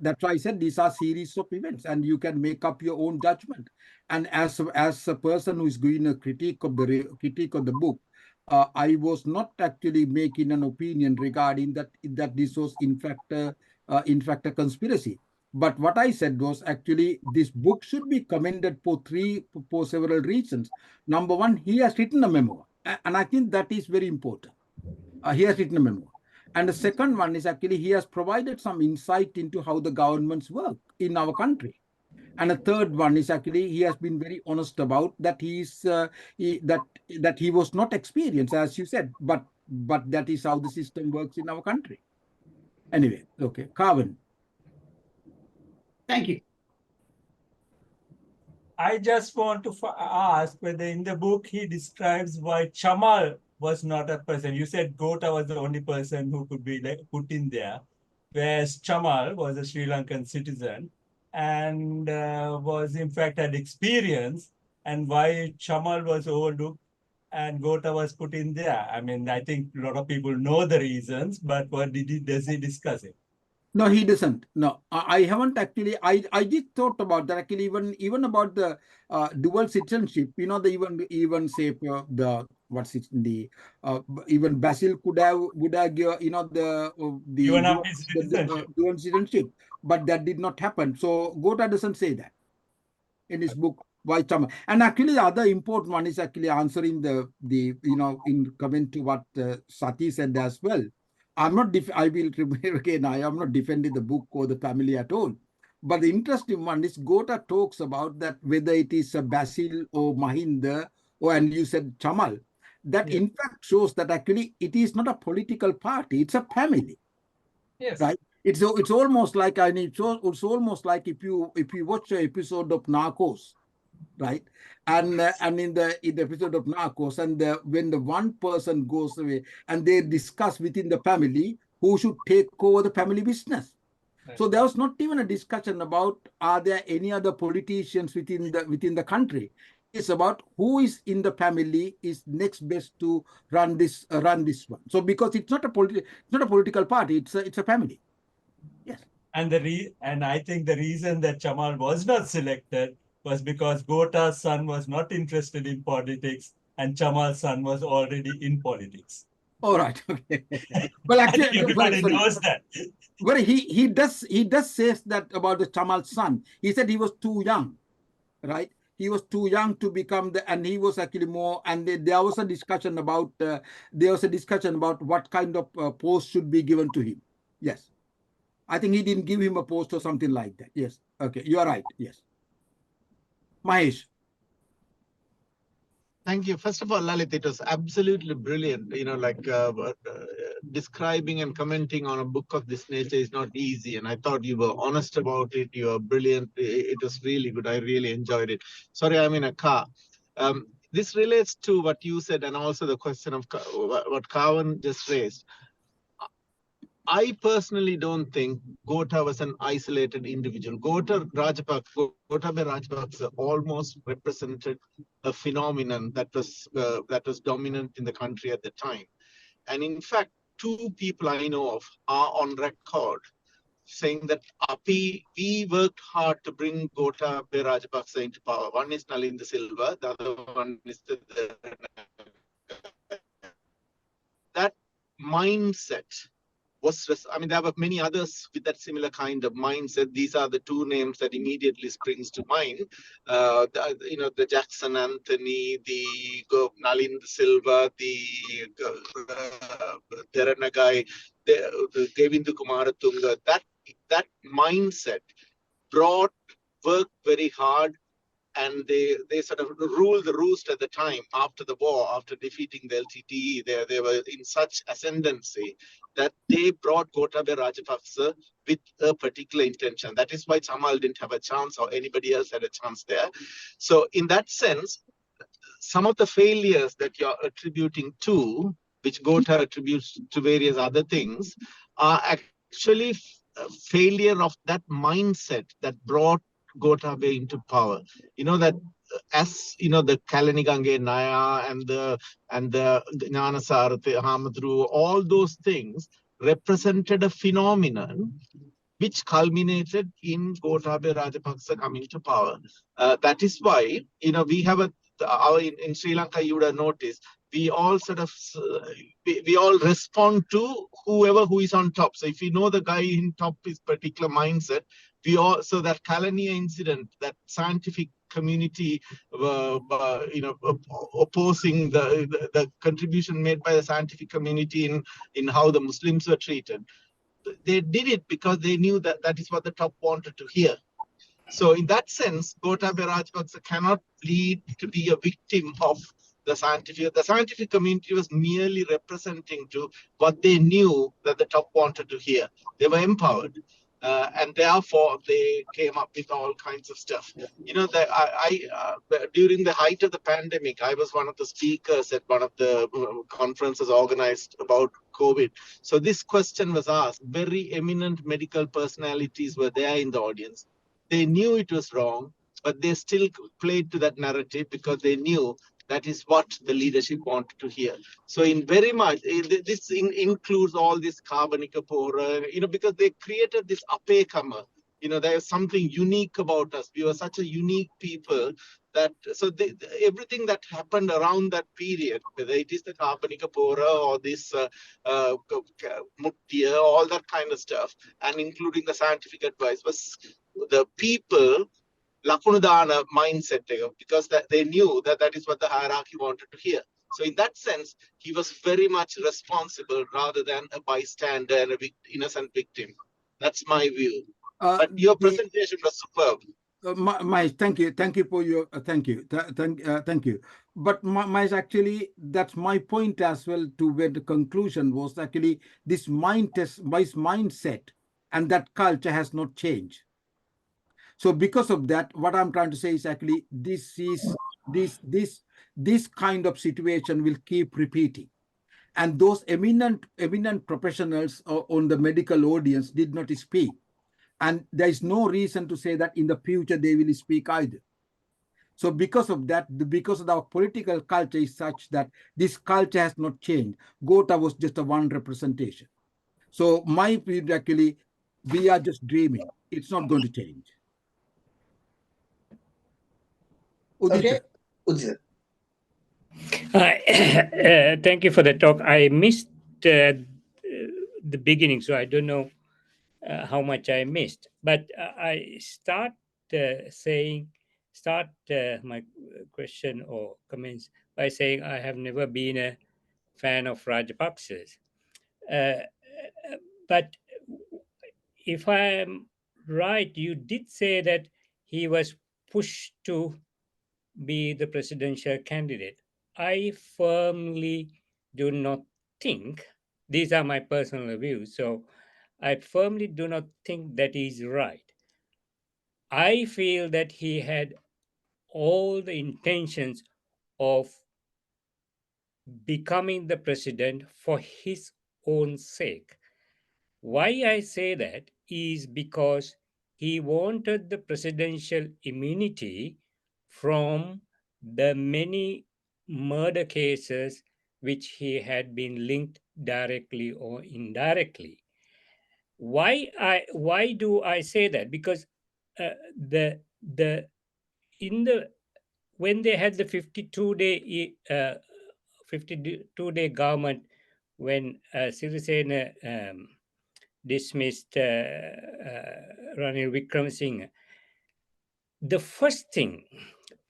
that's why I said these are series of events, and you can make up your own judgment. And as a person who is doing a critique of the book, I was not actually making an opinion regarding that this was in fact a conspiracy. But what I said was actually this book should be commended for several reasons. Number one, he has written a memoir, and I think that is very important. He has written a memoir. And the second one is actually he has provided some insight into how the governments work in our country. And the third one is actually he has been very honest about that that he was not experienced, as you said, but that is how the system works in our country. Anyway, okay, Carvin. Thank you. I just want to ask whether in the book he describes why Chamal was not a person. You said Gota was the only person who could be put in there, whereas Chamal was a Sri Lankan citizen and was in fact had experience, and why Chamal was overlooked and Gota was put in there. I mean, I think a lot of people know the reasons, but what does he discuss it? No, he doesn't. No, I haven't actually. I did thought about that actually. Even about the dual citizenship. You know, the even say the what's it the even Basil would have you know the dual citizenship, but that did not happen. So Gota doesn't say that in his book. Why Chamal? And actually, the other important one is actually answering the you know in comment to what Sati said as well. I'm not. I will again. I am not defending the book or the family at all. But the interesting one is Gota talks about that whether it is Basil or Mahinda or and you said Chamal, that in fact shows that actually it is not a political party; it's a family. Yes. Right. It's almost like it's almost like if you watch an episode of Narcos. Right, and in the episode of Narcos, and when the one person goes away, and they discuss within the family who should take over the family business. Right. So there was not even a discussion about are there any other politicians within the country. It's about who is in the family is next best to run this one. So because it's not a political party, it's a family. Yes. And I think the reason that Chamal was not selected was because Gota's son was not interested in politics and Chamal's son was already in politics. All right. Okay. Well, actually, everybody knows that. Well, he does say that about the Chamal's son. He said he was too young, right? He was too young to become and he was actually more. And there was a discussion about what kind of post should be given to him. Yes, I think he didn't give him a post or something like that. Yes. Okay, you are right. Yes. Mahesh. Thank you. First of all, Lalith, it was absolutely brilliant. You know, like describing and commenting on a book of this nature is not easy. And I thought you were honest about it. You were brilliant. It was really good. I really enjoyed it. Sorry, I'm in a car. This relates to what you said and also the question of what Kavan just raised. I personally don't think Gota was an isolated individual. Gotabaya Rajapaksa almost represented a phenomenon that was dominant in the country at the time. And in fact, two people I know of are on record saying that we worked hard to bring Gotabaya Rajapaksa into power. One is Nalin Silva, the other one is that mindset. I mean, there were many others with that similar kind of mindset. These are the two names that immediately springs to mind. The Jackson Anthony, the Nalin Silva, the Teranagai, the Govinda Kumaratunga. That mindset worked very hard. And they sort of ruled the roost at the time after the war, after defeating the LTTE. They were in such ascendancy that they brought Gotabaya Rajapaksa with a particular intention. That is why Chamal didn't have a chance or anybody else had a chance there. So in that sense, some of the failures that you're attributing to, which Gota attributes to various other things, are actually a failure of that mindset that brought Gotabaya into power. You know that as you know, the Kalanigange Naya and the Jnanasarate Hamadru, all those things represented a phenomenon which culminated in Gotabaya Rajapaksa coming to power. That is why, you know, we have in Sri Lanka, you would have noticed, we all sort of we all respond to who is on top. So if you know the guy in top is particular mindset, so that Kalaniya incident, that scientific community, opposing the contribution made by the scientific community in how the Muslims were treated. They did it because they knew that that is what the top wanted to hear. So in that sense, Gotabaya Rajapaksa cannot plead to be a victim of the scientific. The scientific community was merely representing to what they knew that the top wanted to hear. They were empowered. And therefore, they came up with all kinds of stuff. You know, during the height of the pandemic, I was one of the speakers at one of the conferences organized about COVID. So this question was asked. Very eminent medical personalities were there in the audience. They knew it was wrong, but they still played to that narrative because they knew that is what the leadership wanted to hear. So in very much, this includes all this Karbanika, because they created this apekama. There's something unique about us. We were such a unique people that, so everything that happened around that period, whether it is the Karbanika or this Muttiya, all that kind of stuff, and including the scientific advice, was the people Lakunudana mindset, because they knew that that is what the hierarchy wanted to hear. So in that sense, he was very much responsible rather than a bystander and a innocent victim. That's my view. But your presentation was superb. Thank you for your thank you. But actually, that's my point as well. To where the conclusion was actually this mindset and that culture has not changed. So because of that, what I'm trying to say is actually this kind of situation will keep repeating. And those eminent professionals on the medical audience did not speak. And there is no reason to say that in the future they will speak either. So because of that, because of our political culture is such that this culture has not changed. Gota was just a one representation. So my view actually, we are just dreaming. It's not going to change. Okay, Udit. Thank you for the talk. I missed the beginning, so I don't know how much I missed. But I start my question or comments by saying I have never been a fan of Rajapaksas. But if I am right, you did say that he was pushed to be the presidential candidate. I firmly do not think, these are my personal views, so I firmly do not think that is right. I feel that he had all the intentions of becoming the president for his own sake. Why I say that is because he wanted the presidential immunity from the many murder cases which he had been linked directly or indirectly. Why do I say that? Because when they had the 52-day government, when Sirisena dismissed Ranil Wickremesinghe, the first thing,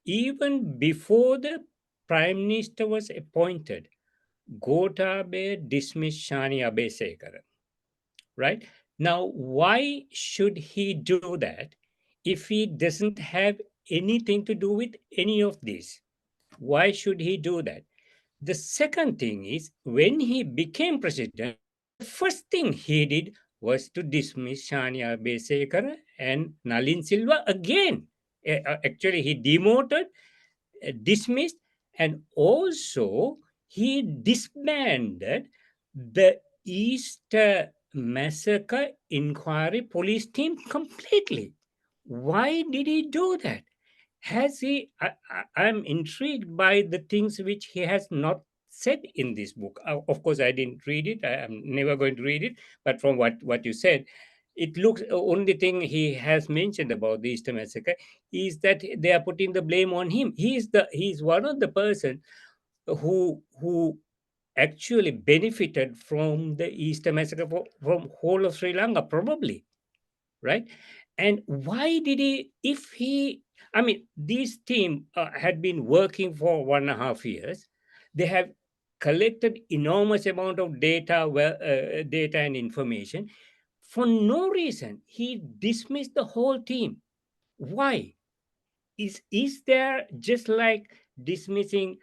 even before the Prime Minister was appointed, Gotabaya dismissed Shani Abeysekara. Right? Now, why should he do that if he doesn't have anything to do with any of this? Why should he do that? The second thing is, when he became president, the first thing he did was to dismiss Shani Abeysekara and Nalin Silva again. Actually, he demoted, dismissed, and also he disbanded the Easter Massacre Inquiry Police team completely. Why did he do that? I'm intrigued by the things which he has not said in this book. Of course, I didn't read it. I'm never going to read it. But from what you said, it looks, only thing he has mentioned about the Easter Massacre is that they are putting the blame on him. He's one of the person who actually benefited from the Easter Massacre from whole of Sri Lanka, probably, right? And why did he, if he, I mean, this team had been working for 1.5 years. They have collected enormous amount of data, data and information. For no reason, he dismissed the whole team. Why? Is there, just like dismissing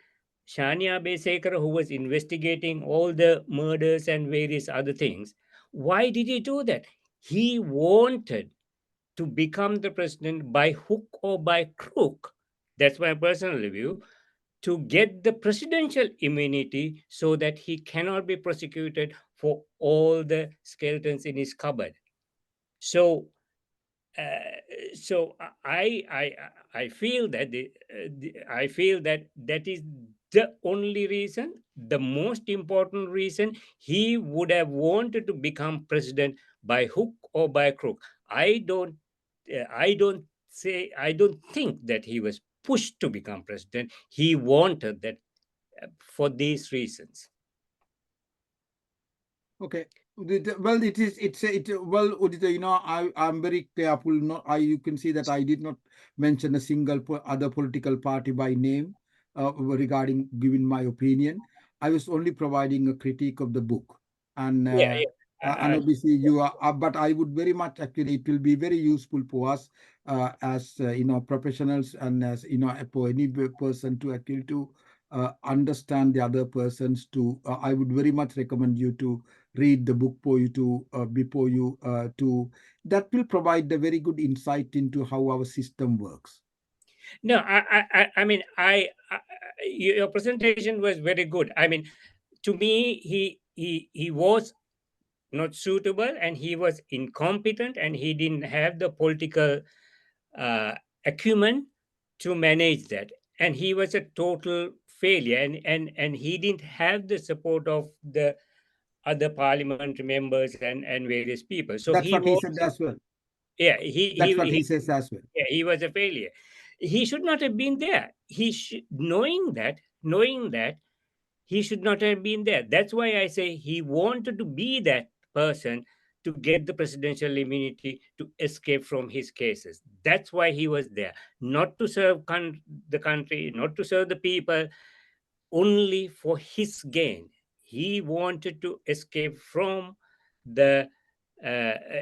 Shania Besekar, who was investigating all the murders and various other things? Why did he do that? He wanted to become the president by hook or by crook. That's my personal view. To get the presidential immunity so that he cannot be prosecuted for all the skeletons in his cupboard. So so I feel that I feel that that is the only reason, the most important reason he would have wanted to become president by hook or by crook. I don't I don't think that he was pushed to become president. He wanted that for these reasons. Okay. Well, well, Udita, I'm very careful. You can see that I did not mention a single other political party by name regarding giving my opinion. I was only providing a critique of the book, and and obviously you are. But I would very much, actually, it will be very useful for us as professionals, and as for any person to actually to understand the other persons. I would very much recommend you to read the book for you to before you to that will provide a very good insight into how our system works. No, I mean, your presentation was very good. I mean, to me, he was not suitable, and he was incompetent, and he didn't have the political acumen to manage that, and he was a total failure, and he didn't have the support of the other parliament members and various people. So That's he what he was, said as well. yeah, That's what he says as well. yeah, he was a failure. He should not have been there. Knowing that he should not have been there. That's why I say he wanted to be that person to get the presidential immunity to escape from his cases. That's why he was there, not to serve the country, not to serve the people, only for his gain. He wanted to escape from the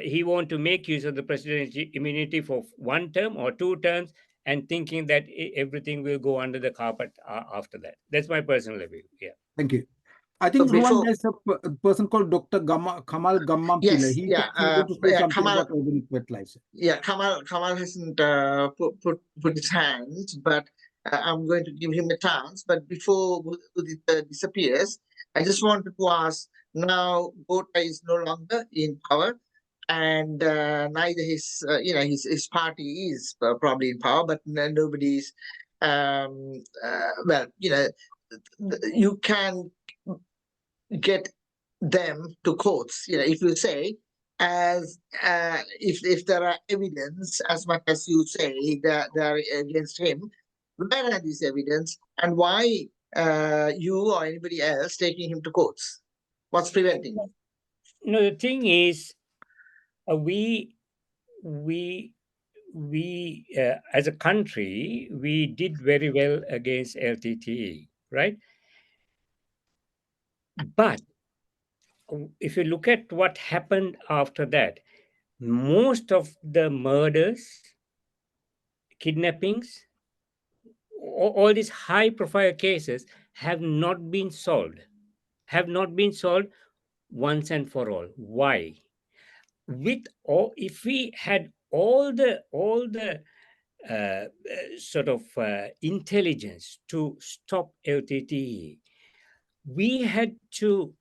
he wanted to make use of the presidential immunity for 1 term or 2 terms, and thinking that everything will go under the carpet after that. That's my personal view. Yeah. Thank you. I think before, there's a person called Dr. Kamal Gammam Pillai. yes, He's going to say something about organic fertilizer. Yeah, Kamal hasn't put his hands, but I'm going to give him a chance. But before Udita disappears, I just wanted to ask, now Gota is no longer in power, and neither his party is probably in power, but nobody's well, you can get them to courts. If you say, as if there are evidence, as much as you say that they are against him, where are this evidence, and why you or anybody else taking him to courts? What's preventing? No, the thing is, we as a country, we did very well against LTTE, right? But if you look at what happened after that, most of the murders, kidnappings, all these high profile cases have not been solved once and for all. Why? If we had all the sort of intelligence to stop LTTE, we had to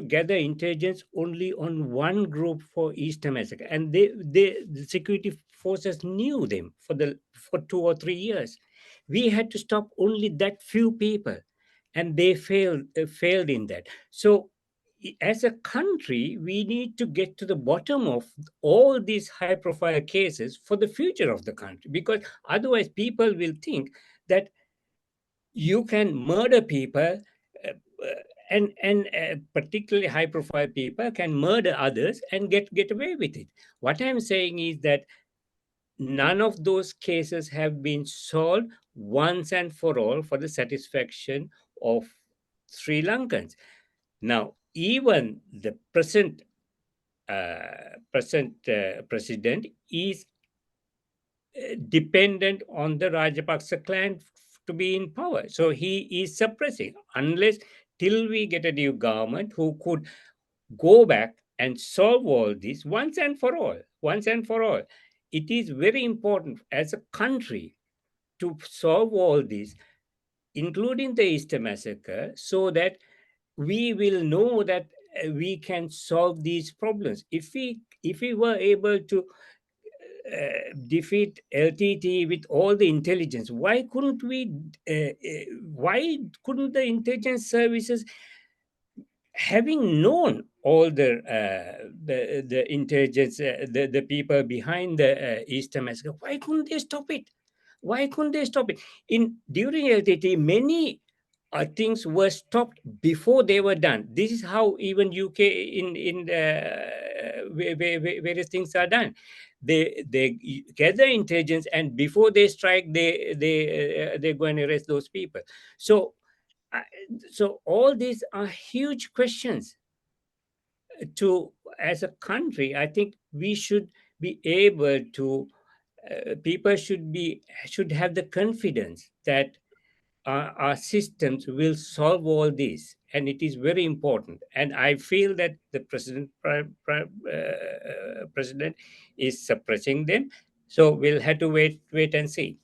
gather intelligence only on one group for East America, and the security forces knew them for 2 or 3 years. We had to stop only that few people, and they failed in that. So as a country, we need to get to the bottom of all these high profile cases for the future of the country, because otherwise people will think that you can murder people particularly high-profile people can murder others and get away with it. What I'm saying is that none of those cases have been solved once and for all for the satisfaction of Sri Lankans. Now, even the present president is dependent on the Rajapaksa clan to be in power. So he is suppressing, unless till we get a new government who could go back and solve all this once and for all. Once and for all. It is very important as a country to solve all this, including the Easter massacre, so that we will know that we can solve these problems. If we were able to defeat LTT with all the intelligence, why couldn't the intelligence services, having known all the intelligence, the people behind the Easter massacre, why couldn't they stop it? Why couldn't they stop it? During LTT, many things were stopped before they were done. This is how even UK in various things are done. They gather intelligence, and before they strike, they go and arrest those people. So all these are huge questions. As a country, I think we should be able to. People should have the confidence that our systems will solve all this, and it is very important. And I feel that the president is suppressing them. So we'll have to wait and see.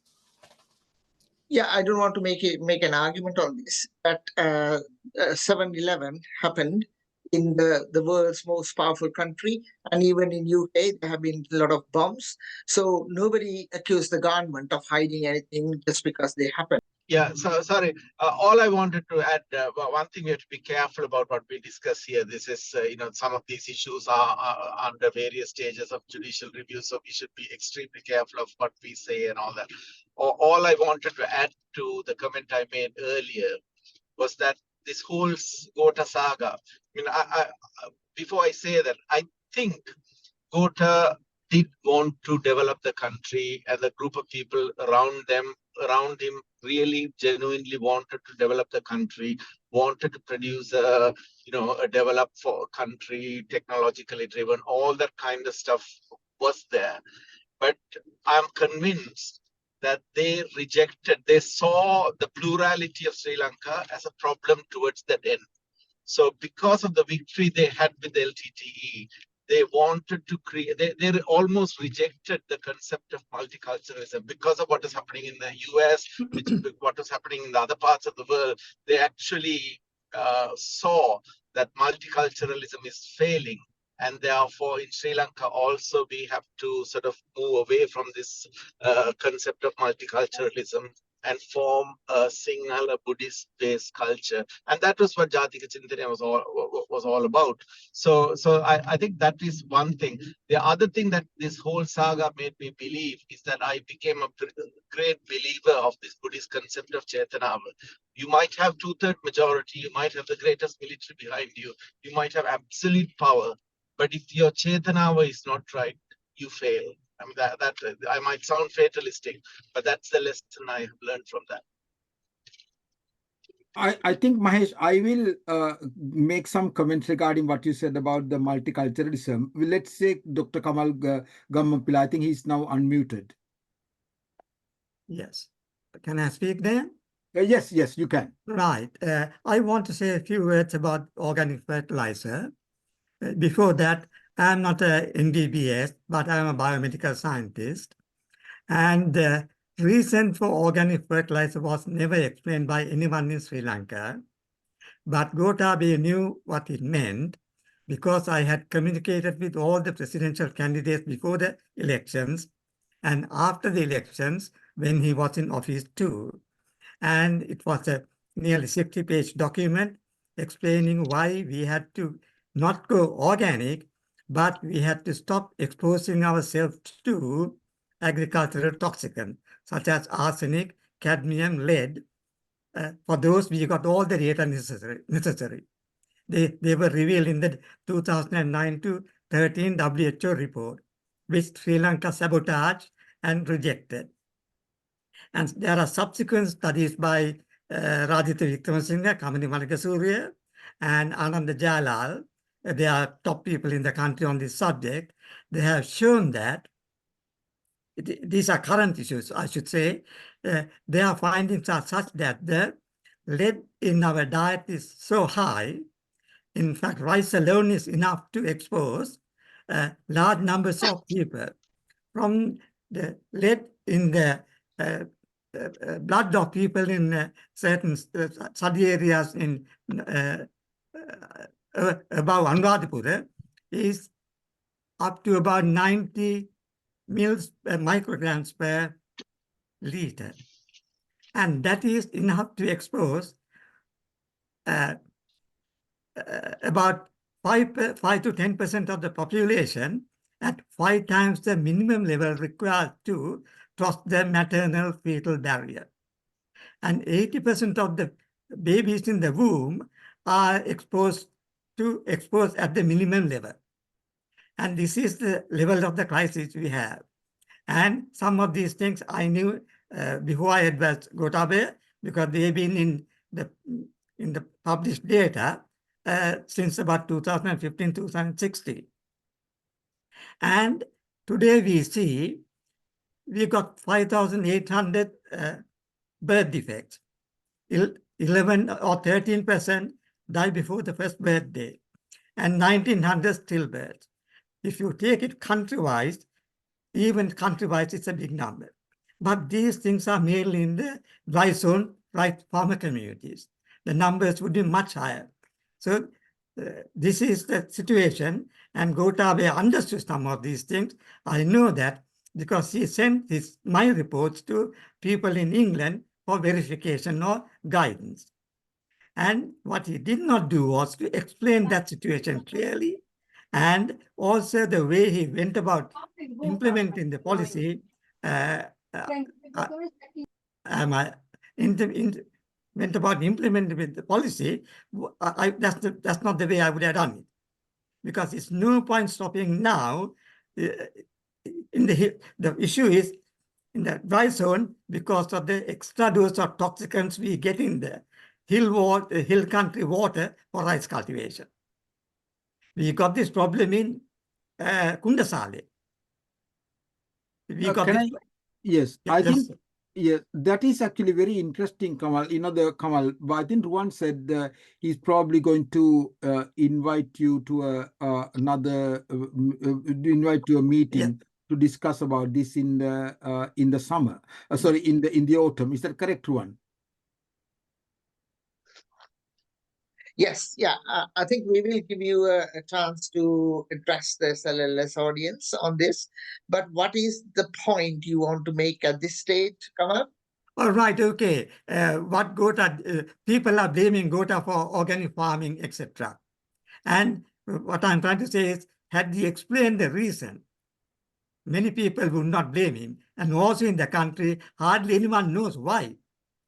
Yeah, I don't want to make an argument on this, but 7/11 happened in the world's most powerful country, and even in UK there have been a lot of bombs. So nobody accused the government of hiding anything just because they happened. Yeah, so sorry. All I wanted to add, one thing we have to be careful about what we discuss here. This is, some of these issues are under various stages of judicial review, so we should be extremely careful of what we say and all that. All I wanted to add to the comment I made earlier was that this whole Gota saga, before I say that, I think Gota did want to develop the country, and the group of people around him really genuinely wanted to develop the country, wanted to produce a developed country, technologically driven, all that kind of stuff was there. But I'm convinced that they saw the plurality of Sri Lanka as a problem towards that end. So because of the victory they had with the LTTE, they wanted to create, they almost rejected the concept of multiculturalism because of what is happening in the US, what is happening in the other parts of the world. They actually saw that multiculturalism is failing. And therefore, in Sri Lanka also, we have to sort of move away from this concept of multiculturalism and form a Sinhala Buddhist-based culture. And that was what Jatika Chintana was all about. So I think that is one thing. The other thing that this whole saga made me believe is that I became a great believer of this Buddhist concept of Chaitanya. You might have 2/3 majority, you might have the greatest military behind you, you might have absolute power, but if your Chaitanya is not right, you fail. I mean, that I might sound fatalistic, but that's the lesson I have learned from that. I think, Mahesh, I will make some comments regarding what you said about the multiculturalism. Let's say Dr. Kamal Gammapila. I think he's now unmuted. Yes. Can I speak there? Yes, you can. Right. I want to say a few words about organic fertilizer. Before that, I'm not an MBBS, but I'm a biomedical scientist. And the reason for organic fertilizer was never explained by anyone in Sri Lanka. But Gotabaya knew what it meant because I had communicated with all the presidential candidates before the elections and after the elections when he was in office too. And it was a nearly 60-page document explaining why we had to not go organic, but we had to stop exposing ourselves to agricultural toxicants such as arsenic, cadmium, lead. For those, we got all the data necessary. They were revealed in the 2009 to 13 WHO report, which Sri Lanka sabotaged and rejected. And there are subsequent studies by Radhita Wickramasinghe, Kamini Malakasuriya, and Ananda Jalal. They are top people in the country on this subject. They have shown that these are current issues, I should say. Their findings are such that the lead in our diet is so high. In fact, rice alone is enough to expose large numbers of people. From the lead in the blood of people in certain study areas in above Anuradhapura is up to about 90 micrograms per liter. And that is enough to expose about 5 to 10% of the population at 5 times the minimum level required to cross the maternal fetal barrier. And 80% of the babies in the womb are exposed at the minimum level. And this is the level of the crisis we have. And some of these things I knew before I advised Gotabaya, because they've been in the published data since about 2015, 2016. And today we see we got 5,800 birth defects. 11 or 13% die before the first birthday, and 1,900 stillbirths. If you take it country-wise, even country-wise, it's a big number. But these things are mainly in the dry zone, right farmer communities. The numbers would be much higher. So this is the situation, and Gotabaya understood some of these things. I know that because he sent my reports to people in England for verification or guidance. And what he did not do was to explain that situation clearly, and also the way he went about implementing the policy went about implementing the policy. That's not the way I would have done it, because it's no point stopping now. The issue is in the dry zone because of the extra dose of toxicants we get in the hill country water for rice cultivation. We got this problem in Kundasale. Yes, I think that is actually very interesting, Kamal. Kamal, but I think Ruwan said he's probably going to invite you to invite to a meeting to discuss about this in the summer. In the autumn. Is that correct, Ruwan? Yes, yeah. I think we will give you a chance to address the SLLS audience on this. But what is the point you want to make at this stage, Kamal? All right, okay. What Gota, people are blaming Gota for organic farming, etc. And what I'm trying to say is, had he explained the reason, many people would not blame him. And also in the country, hardly anyone knows why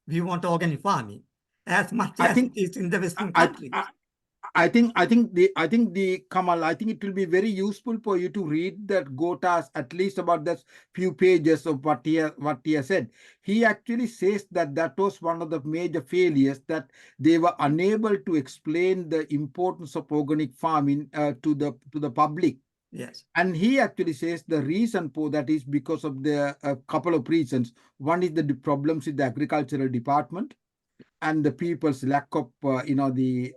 we want organic farming as much as it is in the Western countries. I think the Kamal, I think it will be very useful for you to read that Gota's at least about that few pages of what he has said. He actually says that was one of the major failures, that they were unable to explain the importance of organic farming to the public. Yes. And he actually says the reason for that is because of the couple of reasons. One is the problems with the agricultural department and the people's lack of the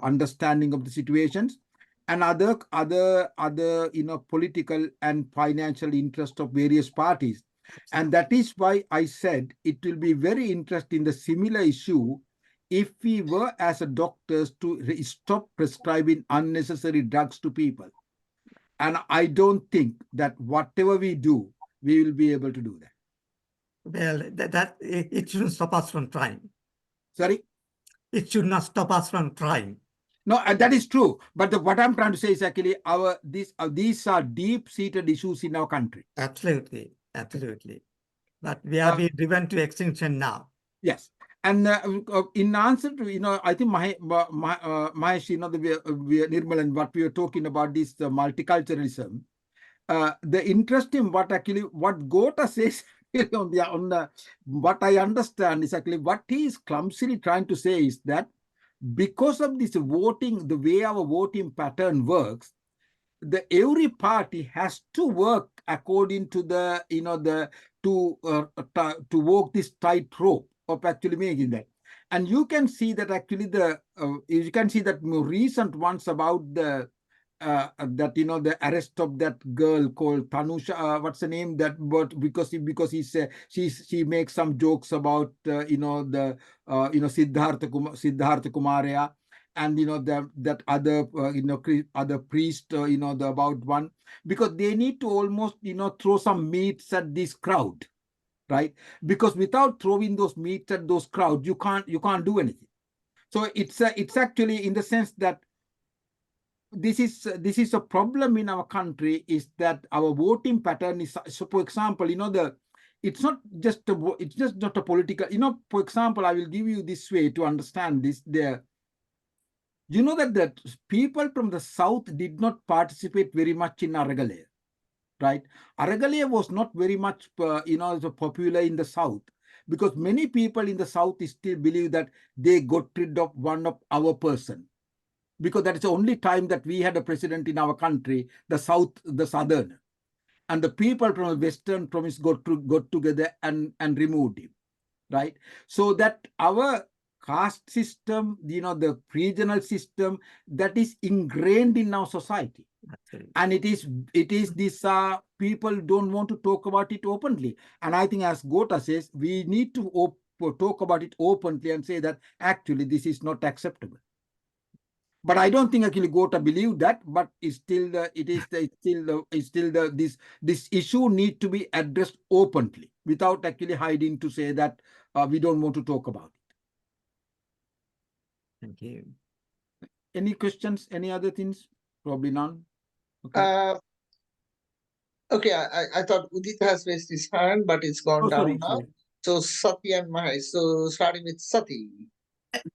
understanding of the situations, and other political and financial interest of various parties. And that is why I said it will be very interesting, the similar issue, if we were as a doctors to stop prescribing unnecessary drugs to people. And I don't think that whatever we do, we will be able to do that. Well, it shouldn't stop us from trying. Sorry? It should not stop us from trying. No, that is true. But what I'm trying to say is actually these are deep-seated issues in our country. Absolutely, absolutely. But we are being driven to extinction now. Yes. And in answer to, I think Mahesh, Nirmal, and what we were talking about this multiculturalism, the interesting what Gota says on the what I understand is actually what he is clumsily trying to say is that because of this voting, the way our voting pattern works, every party has to work according to the to walk this tightrope of actually making that. And you can see that actually you can see that more recent ones about the the arrest of that girl called Tanusha, what's the name, that, but because she makes some jokes about Siddhartha Kumaria, and that other other priest, about one, because they need to almost throw some meats at this crowd, right? Because without throwing those meats at those crowds, you can't do anything. So it's actually in the sense that this is a problem in our country, is that our voting pattern is, so for example, it's not just not a political, for example, I will give you this way to understand this. That people from the south did not participate very much in Aragalaya, right? Aragalaya was not very much popular in the south, because many people in the south still believe that they got rid of one of our person, because that is the only time that we had a president in our country, the southern, and the people from the western province got together and removed him, right? So that our caste system, the regional system, that is ingrained in our society. Absolutely. And it is this people don't want to talk about it openly. And I think, as Gota says, we need to talk about it openly and say that actually this is not acceptable. But I don't think actually Gota believe that. But it's still this issue need to be addressed openly without actually hiding to say that we don't want to talk about it. Thank you. Any questions? Any other things? Probably none. Okay. Okay, I thought Udit has raised his hand, but it's gone down now. So Sati and Mahesh. So starting with Sati.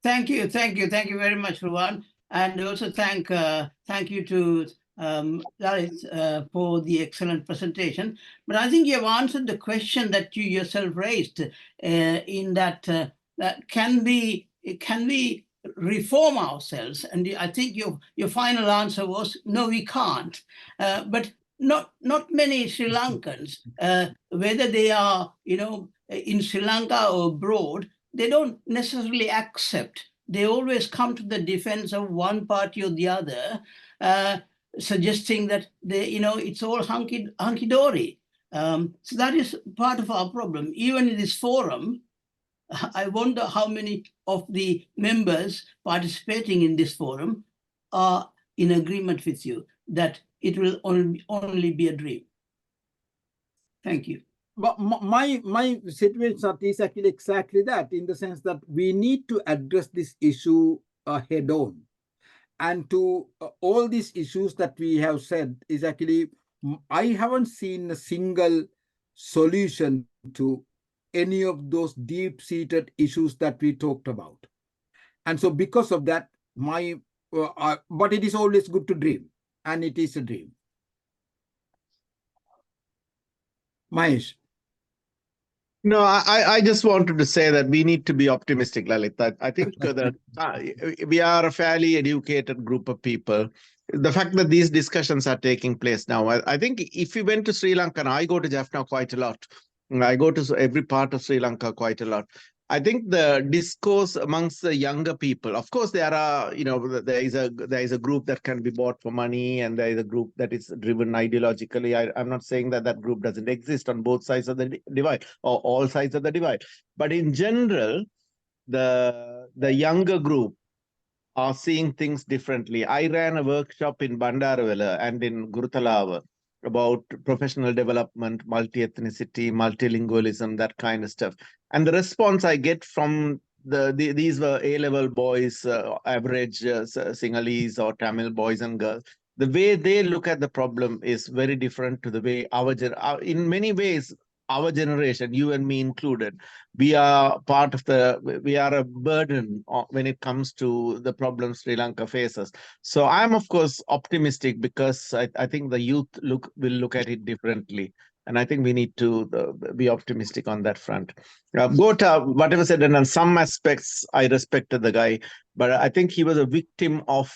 Thank you very much, Ruwan, and also thank you to Lalith for the excellent presentation. But I think you have answered the question that you yourself raised, in that can we reform ourselves? And I think your final answer was no, we can't. But not many Sri Lankans, whether they are in Sri Lanka or abroad, they don't necessarily accept. They always come to the defense of one party or the other, suggesting that it's all hunky-dory. So that is part of our problem. Even in this forum, I wonder how many of the members participating in this forum are in agreement with you that it will only be a dream. Thank you. But my situation is actually exactly that, in the sense that we need to address this issue head on. And to all these issues that we have said is actually, I haven't seen a single solution to any of those deep-seated issues that we talked about. And so because of that, but it is always good to dream, and it is a dream. Mahesh. No, I just wanted to say that we need to be optimistic, Lalith. I think that we are a fairly educated group of people. The fact that these discussions are taking place now, I think if you went to Sri Lanka, and I go to Jaffna quite a lot, I go to every part of Sri Lanka quite a lot. I think the discourse amongst the younger people, of course, there are, there is a group that can be bought for money, and there is a group that is driven ideologically. I'm not saying that group doesn't exist on both sides of the divide or all sides of the divide. But in general, the younger group are seeing things differently. I ran a workshop in Bandaravela and in Gurutalava about professional development, multi-ethnicity, multilingualism, that kind of stuff. And the response I get from these were A-level boys, average Sinhalese or Tamil boys and girls. The way they look at the problem is very different to the way in many ways, our generation, you and me included, we are a burden when it comes to the problems Sri Lanka faces. So I'm of course optimistic because I think the youth will look at it differently. And I think we need to be optimistic on that front. Gota, whatever said, and on some aspects, I respected the guy, but I think he was a victim of,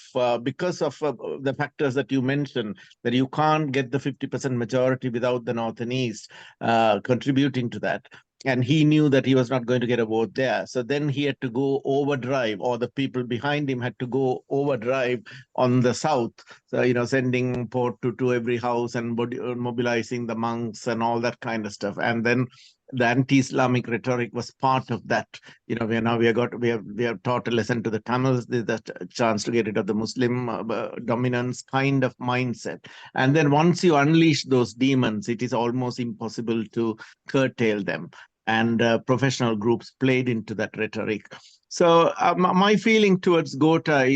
because of the factors that you mentioned, that you can't get the 50% majority without the North and East contributing to that. And he knew that he was not going to get a vote there. So then he had to go overdrive, or the people behind him had to go overdrive on the South. So, sending port to every house and mobilizing the monks and all that kind of stuff. And then the anti-Islamic rhetoric was part of that. We have taught a lesson to the Tamils, the chance to get rid of the Muslim dominance kind of mindset. And then once you unleash those demons, it is almost impossible to curtail them. And professional groups played into that rhetoric. So my feeling towards Gota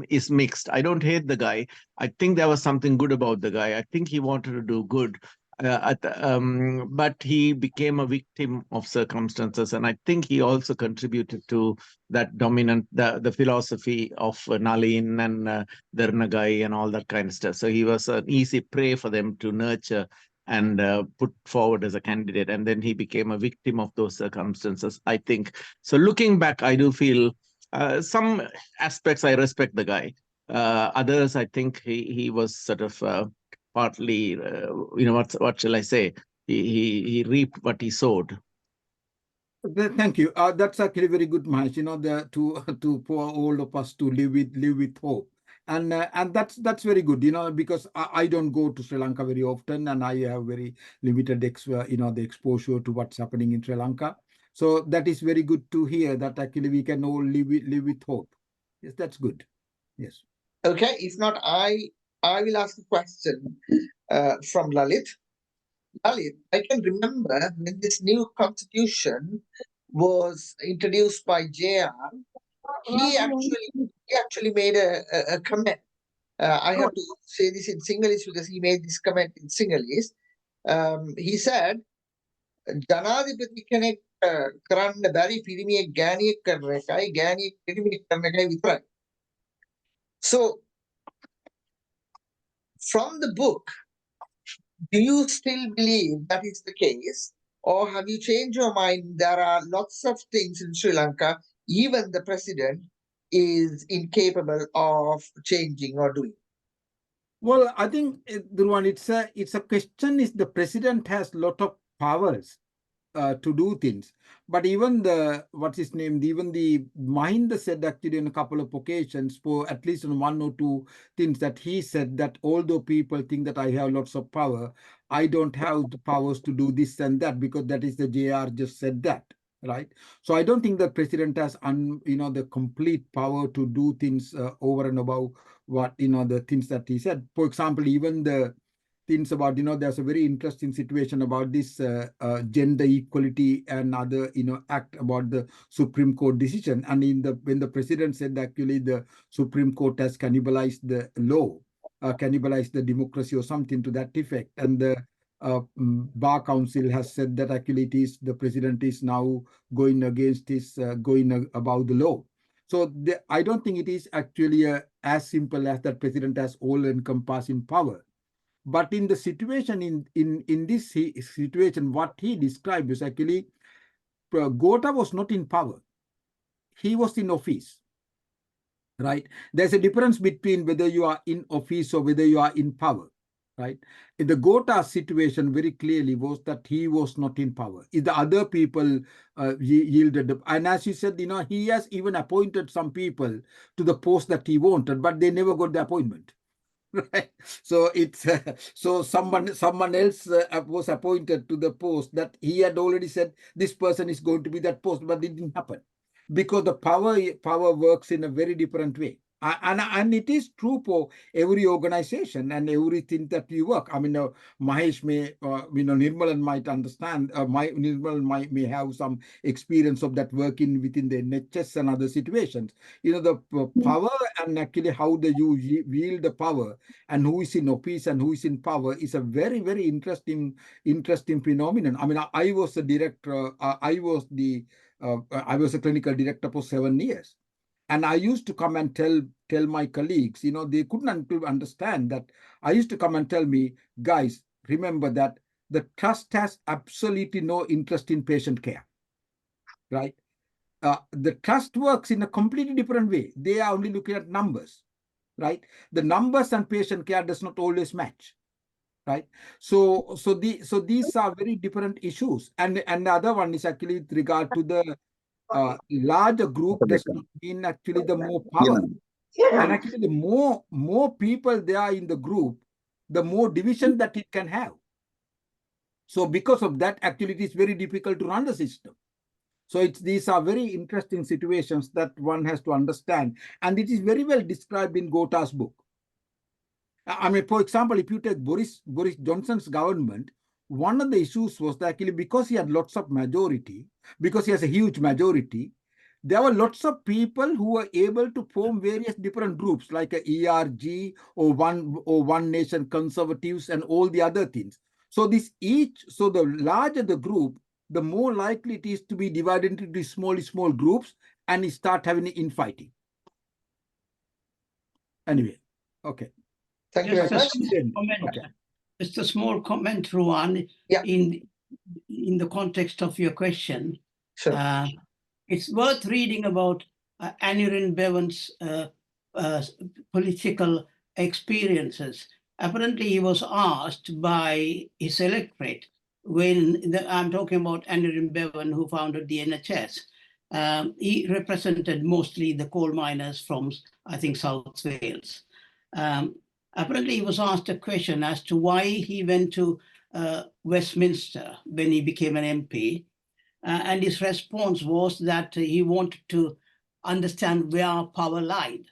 is mixed. I don't hate the guy. I think there was something good about the guy. I think he wanted to do good. But he became a victim of circumstances, and I think he also contributed to that dominant the philosophy of Nalin and Dernagai and all that kind of stuff. So he was an easy prey for them to nurture and put forward as a candidate, and then he became a victim of those circumstances, I think. So looking back, I do feel some aspects I respect the guy. Others, I think he was sort of partly, what shall I say? He reaped what he sowed. Thank you. That's actually very good, Mahesh. To for all of us to live with hope, and that's very good. Because I don't go to Sri Lanka very often, and I have very limited the exposure to what's happening in Sri Lanka. So that is very good to hear that actually we can all live with hope. Yes, that's good. Yes. Okay, if not, I will ask a question from Lalith. Lalith, I can remember when this new constitution was introduced by JR, he actually made a comment. I have to say this in Sinhalese because he made this comment in Sinhalese. He said, ජනාධිපති කෙනෙක් කරන්න බැරි පිරිමියෙක් ගෑණියෙක් කරන එකයි ගෑණියෙක් පිරිමියෙක් කරන එකයි විතරයි. So from the book, do you still believe that is the case, or have you changed your mind? There are lots of things in Sri Lanka, even the president is incapable of changing or doing. Well, I think, Durwan, it's a question is the president has a lot of powers to do things. But even the Mahinda said actually on a couple of occasions, for at least on one or two things, that he said that although people think that I have lots of power, I don't have the powers to do this and that, because that is the JR just said that, right? So I don't think the president has the complete power to do things over and above what the things that he said. For example, even the things about there's a very interesting situation about this gender equality and other act about the Supreme Court decision, and when the president said actually the Supreme Court has cannibalized the law, cannibalized the democracy or something to that effect, and the Bar Council has said that actually it is the president is now going against this going above the law. So I don't think it is actually as simple as that president has all encompassing power. But in the situation, in this situation, what he described is actually Gota was not in power. He was in office, right? There's a difference between whether you are in office or whether you are in power, right? In the Gota situation, very clearly was that he was not in power. The other people yielded. And as you said, he has even appointed some people to the post that he wanted, but they never got the appointment. Right. So it's so someone else was appointed to the post that he had already said this person is going to be that post, but it didn't happen because the power works in a very different way. And it is true for every organization and everything that we work. I mean, Mahesh may, Nirmalan might understand, Nirmalan may have some experience of that working within the NHS and other situations. The power and actually how you wield the power and who is in office and who is in power is a very, very interesting phenomenon. I mean, I was a director, I was a clinical director for 7 years. And I used to come and tell my colleagues, they couldn't understand that. I used to come and tell me, guys, remember that the trust has absolutely no interest in patient care, right? The trust works in a completely different way. They are only looking at numbers, right? The numbers and patient care does not always match, right? So these are very different issues. And the other one is actually with regard to the larger group does not mean actually the more power. And actually the more people there are in the group, the more division that it can have. So because of that, actually it is very difficult to run the system. So these are very interesting situations that one has to understand. And it is very well described in Gota's book. I mean, for example, if you take Boris Johnson's government, one of the issues was that actually because he had lots of majority, because he has a huge majority, there were lots of people who were able to form various different groups like a ERG or One Nation Conservatives and all the other things. So the larger the group, the more likely it is to be divided into these small groups and start having infighting. Anyway, okay. Thank you very much. Just a small comment, Ruan, in the context of your question. Sure. It's worth reading about Anirin Bevan's political experiences. Apparently, he was asked by his electorate I'm talking about Anirin Bevan, who founded the NHS. He represented mostly the coal miners from, I think, South Wales. Apparently, he was asked a question as to why he went to Westminster when he became an MP. And his response was that he wanted to understand where power lied.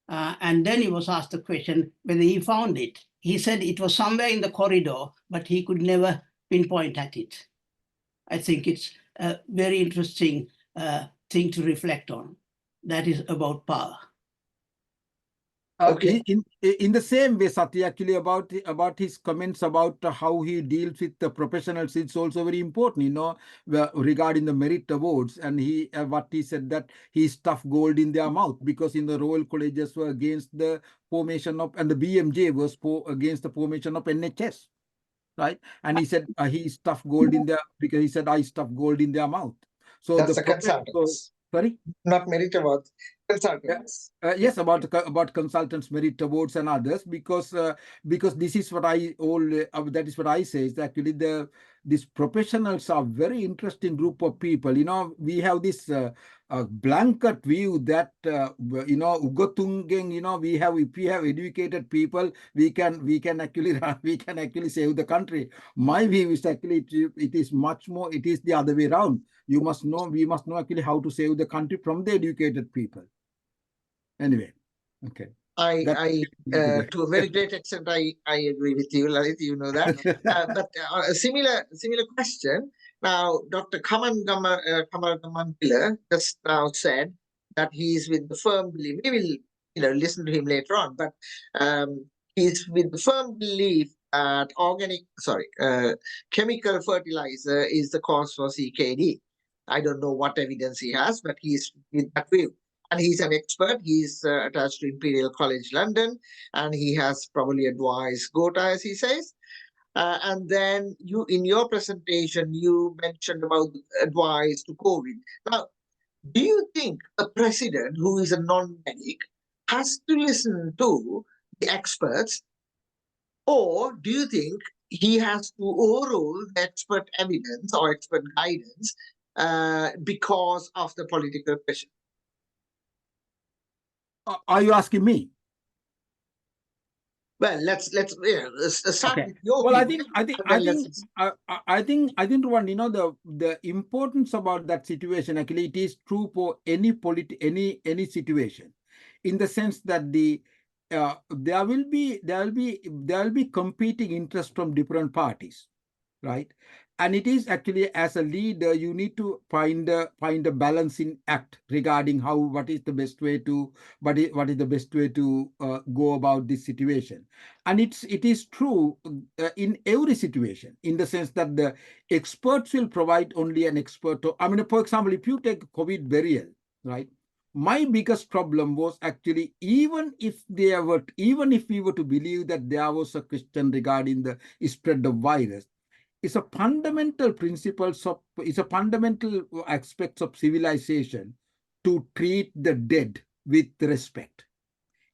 And then he was asked the question whether he found it. He said it was somewhere in the corridor, but he could never pinpoint at it. I think it's a very interesting thing to reflect on. That is about power. Okay. In the same way, Satya, actually about his comments about how he deals with the professionals, it's also very important, regarding the merit awards. And what he said that he stuffed gold in their mouth because in the Royal Colleges were against the formation of, and the BMJ was against the formation of NHS, right? And he said he stuffed gold in their, because he said I stuffed gold in their mouth. So that's the consultants. Sorry? Not merit awards. Consultants. Yes, about consultants, merit awards, and others, because this is what that is what I say is actually these professionals are very interesting group of people. We have this blanket view that Ugotungen, if we have educated people, we can actually save the country. My view is actually it is much more. It is the other way around. We must know actually how to save the country from the educated people. Anyway, okay. To a very great extent, I agree with you, Lalith. You know that. But a similar question. Now, Dr. Kamal Gaman Piller just now said that he is with the firm belief. We will, listen to him later on. But he's with the firm belief that chemical fertilizer is the cause for CKD. I don't know what evidence he has, but he's with that view. And he's an expert. He's attached to Imperial College London, and he has probably advised Gota, as he says. And then in your presentation, you mentioned about advice to COVID. Now, do you think a president who is a non-medic has to listen to the experts, or do you think he has to overrule the expert evidence or expert guidance because of the political pressure? Are you asking me? Well, let's start Okay. with your Well, view. I think one, the importance about that situation, actually, it is true for any situation. in the sense that there will be competing interests from different parties, right? And it is actually, as a leader, you need to find a balancing act regarding what is the best way to go about this situation. And it is true in every situation, in the sense that the experts will provide only an expert. I mean, for example, if you take COVID burial, right? My biggest problem was actually, even if we were to believe that there was a question regarding the spread of virus, it's a fundamental aspects of civilization to treat the dead with respect.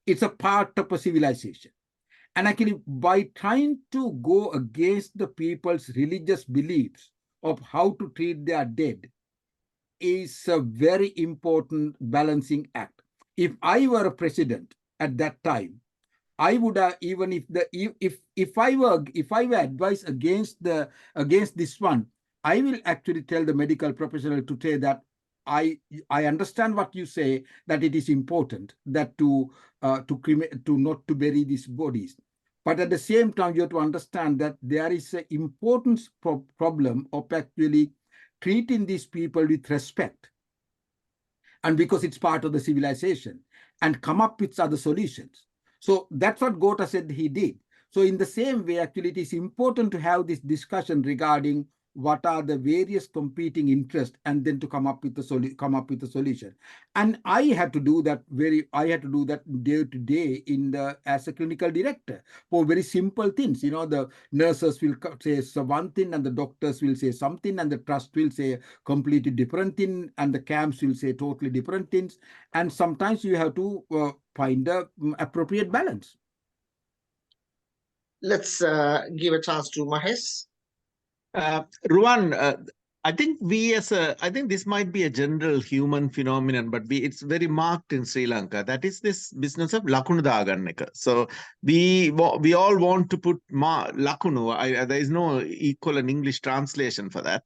It's a part of a civilization. And actually, by trying to go against the people's religious beliefs of how to treat their dead is a very important balancing act. If I were a president at that time, I would have, even if I were advised against this one, I will actually tell the medical professional to say that I understand what you say, that it is important that to not to bury these bodies, but at the same time you have to understand that there is an important problem of actually treating these people with respect, and because it's part of the civilization, and come up with other solutions. So that's what Gota said he did. So in the same way, actually, it is important to have this discussion regarding what are the various competing interests, and then to come up with a solution. And I had to do that day to day as a clinical director for very simple things. You know, the nurses will say one thing, and the doctors will say something, and the trust will say completely different thing, and the camps will say totally different things. And sometimes you have to find a appropriate balance. Let's give a chance to Mahesh. Ruwan, I think I think this might be a general human phenomenon, but it's very marked in Sri Lanka. That is this business of lakunu daaganneka. So we all want to put lakunu. There is no equal and English translation for that.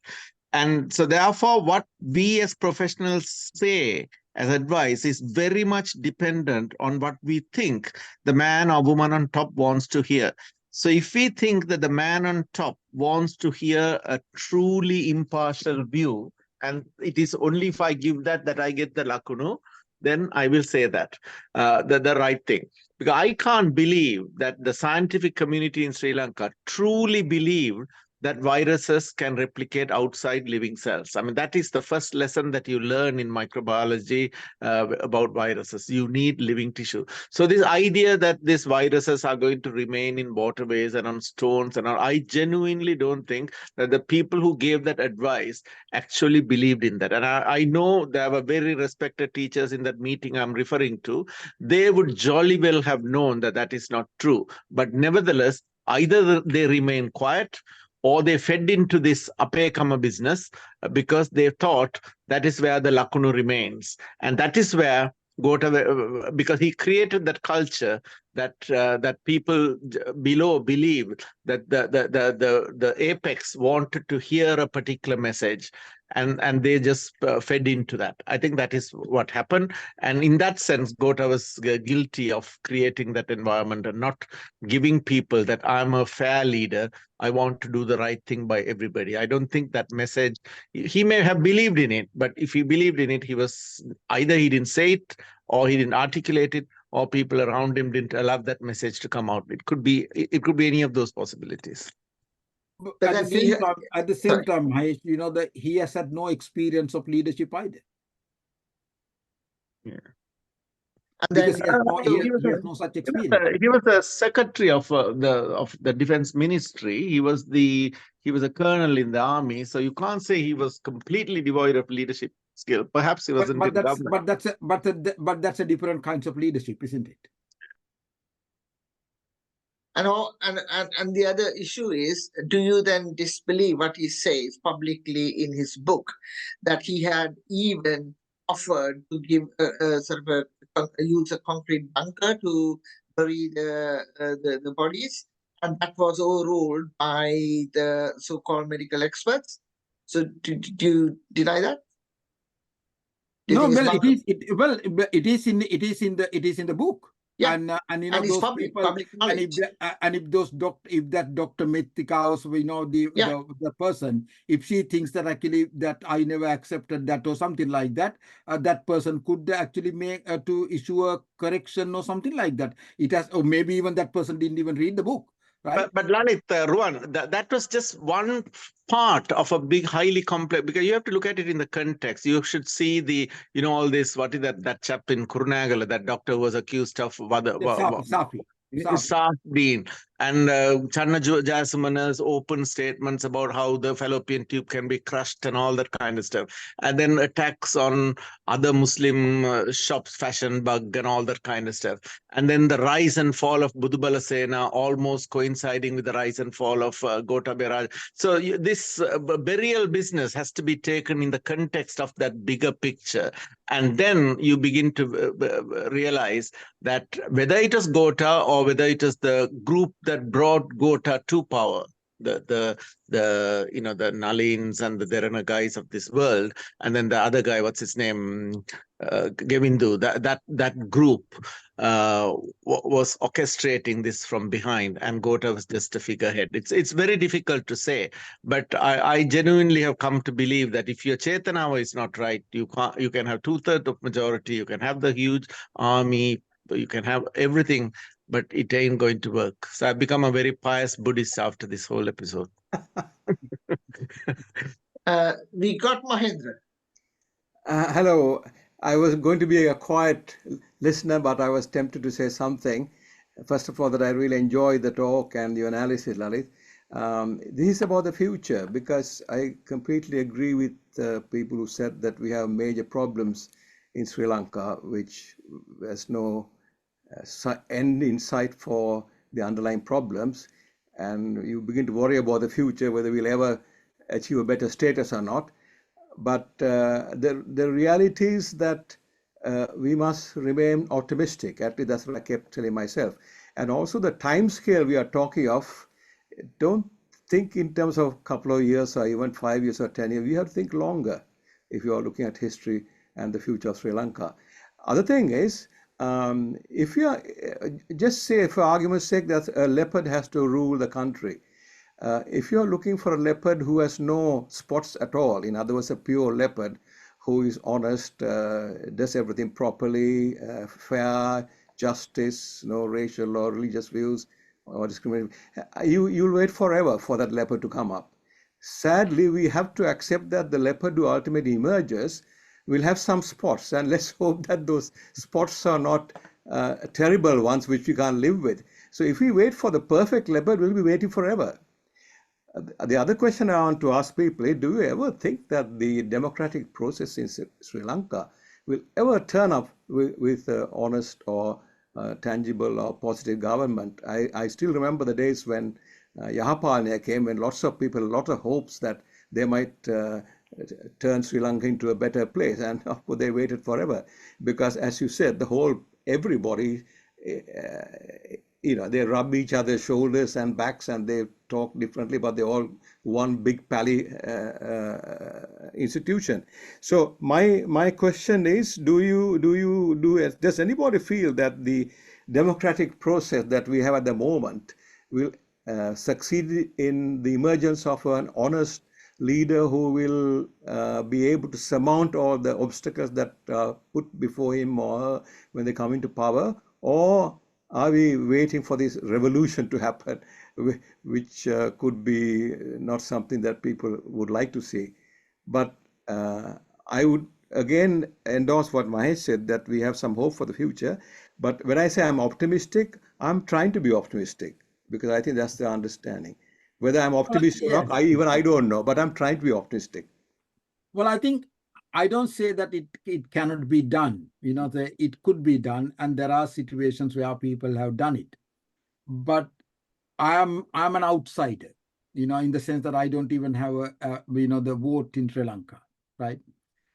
And so therefore, what we as professionals say as advice is very much dependent on what we think the man or woman on top wants to hear. So if we think that the man on top wants to hear a truly impartial view, and it is only if I give that I get the lakunu, then I will say that, the right thing. Because I can't believe that the scientific community in Sri Lanka truly believed that viruses can replicate outside living cells. I mean, that is the first lesson that you learn in microbiology about viruses. You need living tissue. So this idea that these viruses are going to remain in waterways and on stones and all, I genuinely don't think that the people who gave that advice actually believed in that. And I know there were very respected teachers in that meeting I'm referring to. They would jolly well have known that that is not true. But nevertheless, either they remain quiet, or they fed into this apekama business because they thought that is where the lakunu remains. And that is where Gota, because he created that culture that people below believed that the apex wanted to hear a particular message, and they just fed into that. I think that is what happened. And in that sense, Gota was guilty of creating that environment and not giving people that I'm a fair leader. I want to do the right thing by everybody. I don't think that message, he may have believed in it, but if he believed in it, he was either he didn't say it, or he didn't articulate it, or people around him didn't allow that message to come out. It could be any of those possibilities. But at the same time, Mahesh, you know that he has had no experience of leadership either. Yeah. And then Because he has no such experience. He was the secretary of the defense ministry. He was a colonel in the army. So you can't say he was completely devoid of leadership skill. Perhaps he wasn't in government. But that's a different kinds of leadership, isn't it? And the other issue is, do you then disbelieve what he says publicly in his book, that he had even offered to give use a concrete bunker to bury the bodies, and that was overruled by the so-called medical experts? So do you deny that? Do you No, think well, it's it is in the book. Yeah. And you know and it's those public people, public and if knowledge? if that Dr. Mithikaos, we know Yeah. the person, if she thinks that actually that I never accepted that or something like that, that person could actually make to issue a correction or something like that. It has, or maybe even that person didn't even read the book. Right. But Lalith, Ruan, that was just one part of a big, highly complex, because you have to look at it in the context. You should see the, all this, what is that chap in Kurunagala, that doctor was accused of Safdien, and Channa Jasamana's open statements about how the fallopian tube can be crushed and all that kind of stuff. And then attacks on other Muslim shops, Fashion Bug and all that kind of stuff. And then the rise and fall of Budubala Sena almost coinciding with the rise and fall of Gotabaya Raj. So this burial business has to be taken in the context of that bigger picture. And then you begin to realize that whether it was Gota or whether it was the group that brought Gota to power, the Nalins and the Dherana guys of this world, and then the other guy, what's his name, Govindu, that group was orchestrating this from behind, and Gota was just a figurehead. It's very difficult to say, but I genuinely have come to believe that if your Chetana is not right, you can have 2/3 of majority, you can have the huge army, you can have everything, but it ain't going to work. So I've become a very pious Buddhist after this whole episode. We got Mahendra. Hello. I was going to be a quiet listener, but I was tempted to say something. First of all, that I really enjoyed the talk and the analysis, Lalith. This is about the future, because I completely agree with people who said that we have major problems in Sri Lanka, which has no end in sight for the underlying problems. And you begin to worry about the future, whether we'll ever achieve a better status or not. But the reality is that we must remain optimistic. At least that's what I kept telling myself. And also the time scale we are talking of, don't think in terms of a couple of years or even 5 years or 10 years. We have to think longer if you are looking at history and the future of Sri Lanka. Other thing is, if you are, just say for argument's sake that a leopard has to rule the country. If you're looking for a leopard who has no spots at all, in other words, a pure leopard who is honest, does everything properly, fair, justice, no racial or religious views or discrimination, you'll wait forever for that leopard to come up. Sadly, we have to accept that the leopard who ultimately emerges will have some spots, and let's hope that those spots are not terrible ones which we can't live with. So if we wait for the perfect leopard, we'll be waiting forever. The other question I want to ask people is, do you ever think that the democratic process in Sri Lanka will ever turn up with honest or tangible or positive government? I still remember the days when Yahapalaya came, and lots of people, a lot of hopes that they might turn Sri Lanka into a better place, and of course they waited forever, because as you said, everybody they rub each other's shoulders and backs, and they talk differently, but they're all one big pally institution. So my question is, does anybody feel that the democratic process that we have at the moment will succeed in the emergence of an honest leader who will be able to surmount all the obstacles that are put before him or her when they come into power? Or are we waiting for this revolution to happen, which could be not something that people would like to see? But I would again endorse what Mahesh said, that we have some hope for the future. But when I say I'm optimistic, I'm trying to be optimistic, because I think that's the understanding. Whether I'm optimistic or not, I don't know, but I'm trying to be optimistic. Well, I don't say that it cannot be done. It could be done, and there are situations where people have done it. But I'm an outsider, in the sense that I don't even have the vote in Sri Lanka, right?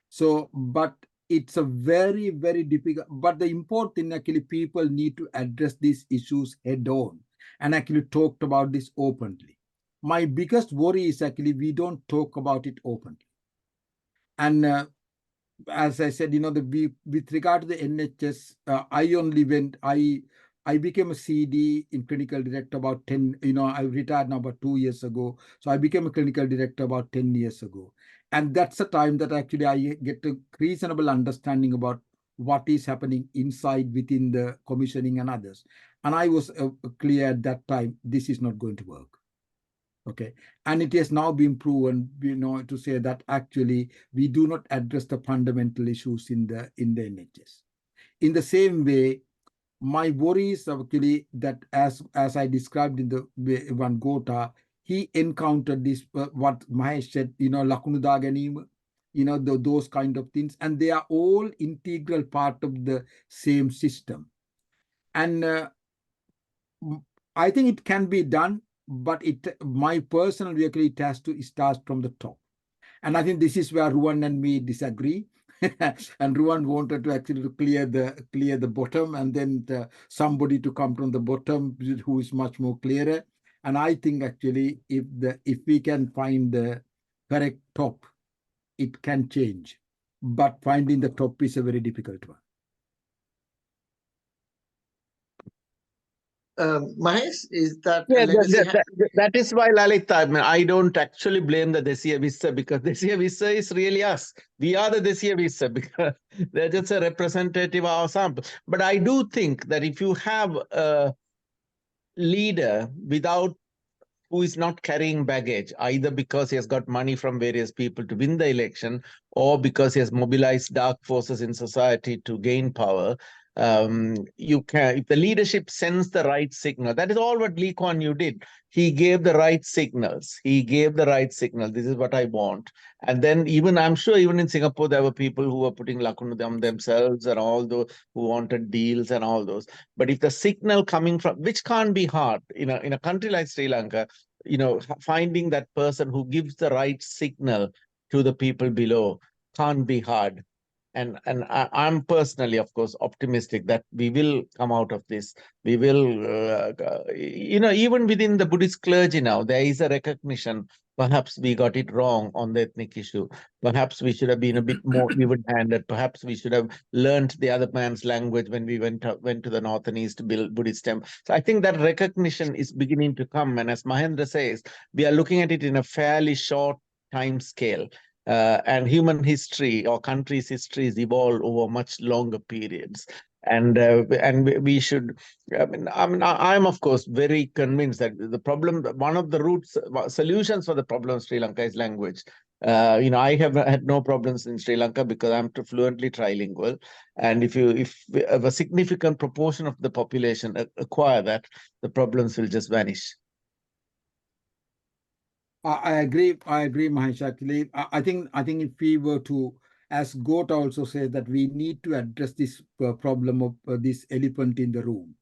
So, but it's a very, very difficult. But the important thing, actually, people need to address these issues head on and actually talk about this openly. My biggest worry is actually we don't talk about it openly. And as I said, with regard to the NHS, I became a CD in clinical director about 10, I retired now about 2 years ago. So I became a clinical director about 10 years ago. And that's the time that actually I get a reasonable understanding about what is happening inside within the commissioning and others. And I was clear at that time, this is not going to work. Okay, and it has now been proven, to say that actually we do not address the fundamental issues in the NHS. In the same way, my worry is actually that as I described in the one Gota, he encountered this what Mahesh said, Lakunu Daganima, those kind of things, and they are all integral part of the same system. And I think it can be done, but my personal view, it has to start from the top. And I think this is where Ruwan and me disagree. And Ruwan wanted to actually clear the bottom, and then somebody to come from the bottom who is much more clearer. And I think actually if we can find the correct top, it can change. But finding the top is a very difficult one. Mahesh, is that Yeah, legacy? that is why, Lalith, I don't actually blame the Desiya Vissa, because Desiya Vissa is really us. We are the Desiya Vissa because they're just a representative of our sample. But I do think that if you have a leader who is not carrying baggage, either because he has got money from various people to win the election, or because he has mobilized dark forces in society to gain power, if the leadership sends the right signal, that is all what Lee Kuan Yew did. He gave the right signals. This is what I want. And then I'm sure even in Singapore, there were people who were putting Lakunudam themselves and all those who wanted deals and all those. But if the signal coming from, which can't be hard, in a country like Sri Lanka, finding that person who gives the right signal to the people below can't be hard. And I'm personally, of course, optimistic that we will come out of this. We will, even within the Buddhist clergy now, there is a recognition. Perhaps we got it wrong on the ethnic issue. Perhaps we should have been a bit more even-handed. Perhaps we should have learned the other man's language when we went to the north and east to build Buddhist temples. So I think that recognition is beginning to come. And as Mahendra says, we are looking at it in a fairly short time scale. And human history or countries' histories evolve over much longer periods. And we should, I'm of course very convinced that the problem, one of the solutions for the problem of Sri Lanka is language. I have had no problems in Sri Lanka because I'm fluently trilingual. And if a significant proportion of the population acquire that, the problems will just vanish. I agree, Mahesh. Actually, I think if we were to, as Gota also says, that we need to address this problem of this elephant in the room,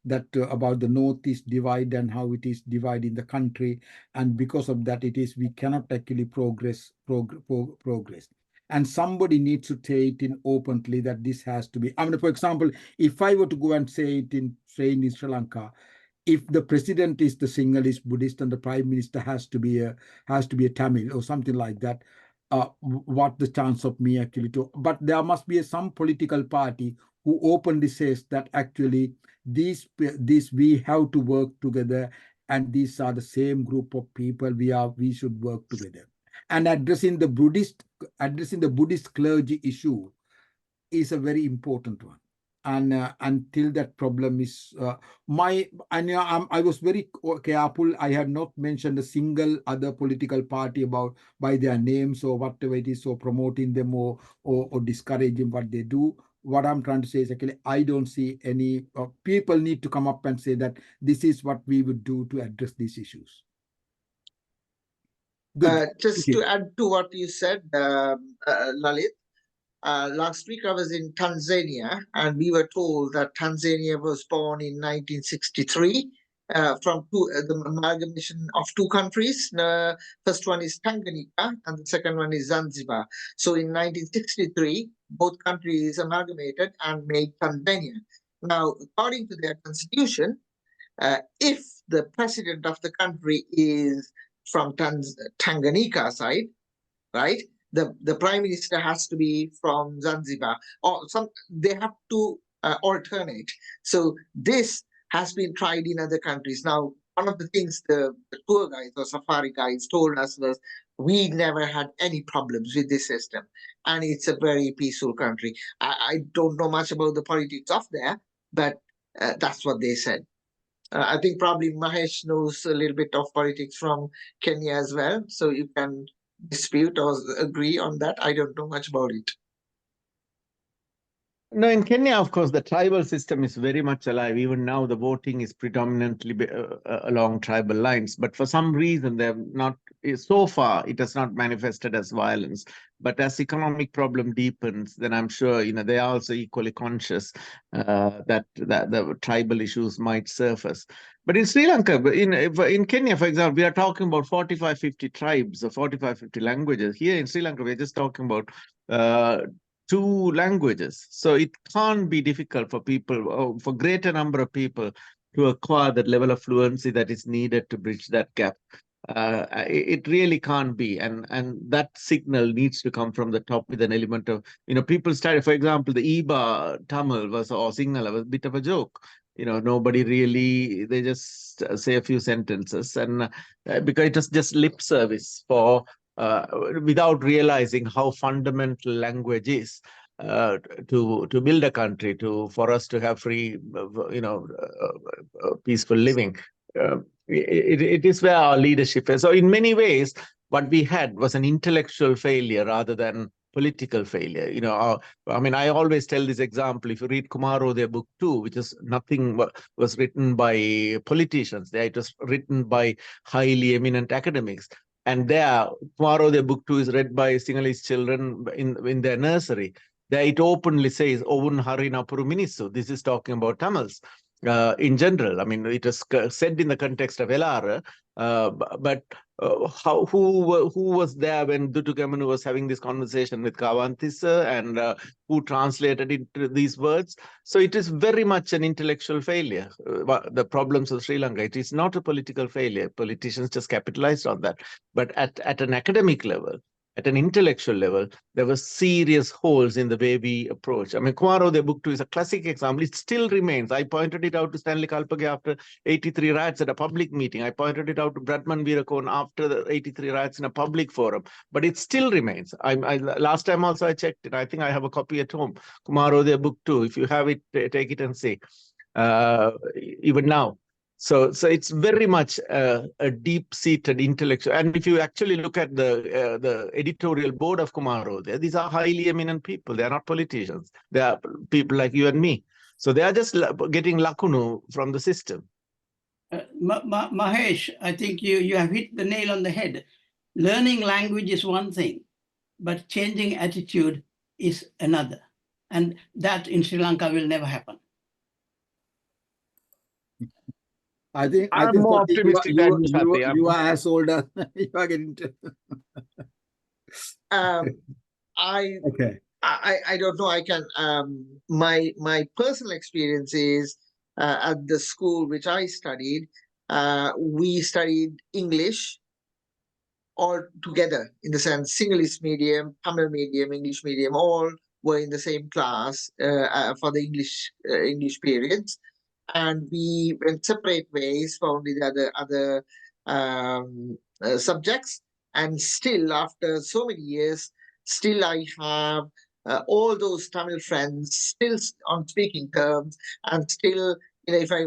that about the Northeast divide and how it is divided in the country, and because of that, we cannot actually progress. And somebody needs to say it in openly that this has to be. I mean, for example, if I were to go and say it in Sri Lanka, if the president is the Sinhalese Buddhist and the prime minister has to be a Tamil or something like that, what the chance of me actually to? But there must be some political party who openly says that actually these we have to work together, and these are the same group of people. We should work together. And addressing the Buddhist clergy issue is a very important one. And until that problem is I was very careful. I have not mentioned a single other political party by their names or whatever it is, or promoting them or discouraging what they do. What I'm trying to say is actually I don't see any people need to come up and say that this is what we would do to address these issues. Good. Just to add to what you said, Lalith, last week I was in Tanzania, and we were told that Tanzania was born in 1963 from the amalgamation of two countries. First one is Tanganyika, and the second one is Zanzibar. So in 1963, both countries amalgamated and made Tanzania. Now, according to their constitution, if the president of the country is from Tanganyika side, right, the prime minister has to be from Zanzibar, or they have to alternate. So this has been tried in other countries. Now, one of the things the tour guides or safari guides told us was, we never had any problems with this system, and it's a very peaceful country. I don't know much about the politics of there, but that's what they said. I think probably Mahesh knows a little bit of politics from Kenya as well, so you can dispute or agree on that. I don't know much about it. No, in Kenya, of course, the tribal system is very much alive. Even now, the voting is predominantly along tribal lines. But for some reason, they have not, so far, it has not manifested as violence. But as economic problem deepens, then I'm sure, they are also equally conscious that the tribal issues might surface. But in Sri Lanka, in Kenya, for example, we are talking about 45, 50 tribes or 45, 50 languages. Here in Sri Lanka, we're just talking about 2 languages. So it can't be difficult for people, for greater number of people, to acquire that level of fluency that is needed to bridge that gap. It really can't be. And that signal needs to come from the top with an element of, people started, for example, the Iba Tamil or Sinhala was a bit of a joke. Nobody really, they just say a few sentences, and because it was just lip service for without realizing how fundamental language is to build a country, for us to have free, peaceful living. It is where our leadership is. So in many ways, what we had was an intellectual failure rather than political failure. I always tell this example. If you read Kumaro, their book 2, which is nothing was written by politicians, it was written by highly eminent academics. And there, Kumaro, their book 2 is read by Sinhalese children in their nursery. There it openly says, Ovun Harina Puru Minisu. This is talking about Tamils in general. It was said in the context of Elara, but who was there when Dutu Kamanu was having this conversation with Kawantisa, and who translated into these words? So it is very much an intellectual failure. The problems of Sri Lanka, it is not a political failure. Politicians just capitalized on that. But at an academic level, at an intellectual level, there were serious holes in the way we approach. Kumaro, the book 2 is a classic example. It still remains. I pointed it out to Stanley Kalpage after 83 riots at a public meeting. I pointed it out to Bradman Veerakone after the 83 riots in a public forum. But it still remains. Last time also I checked it. I think I have a copy at home. Kumaro, the book 2. If you have it, take it and see. Even now. So it's very much a deep-seated intellectual. And if you actually look at the editorial board of Kumaro, these are highly eminent people. They are not politicians. They are people like you and me. So they are just getting lakunu from the system. Mahesh, I think you have hit the nail on the head. Learning language is one thing, but changing attitude is another. And that in Sri Lanka will never happen. I'm more optimistic than you are as old as you are getting to. Okay. I don't know. I can. My personal experience is at the school which I studied. We studied English all together, in the sense Sinhalese medium, Tamil medium, English medium, all were in the same class for the English periods. And we went separate ways for only the other subjects. And still, after so many years, still I have all those Tamil friends still on speaking terms, and still,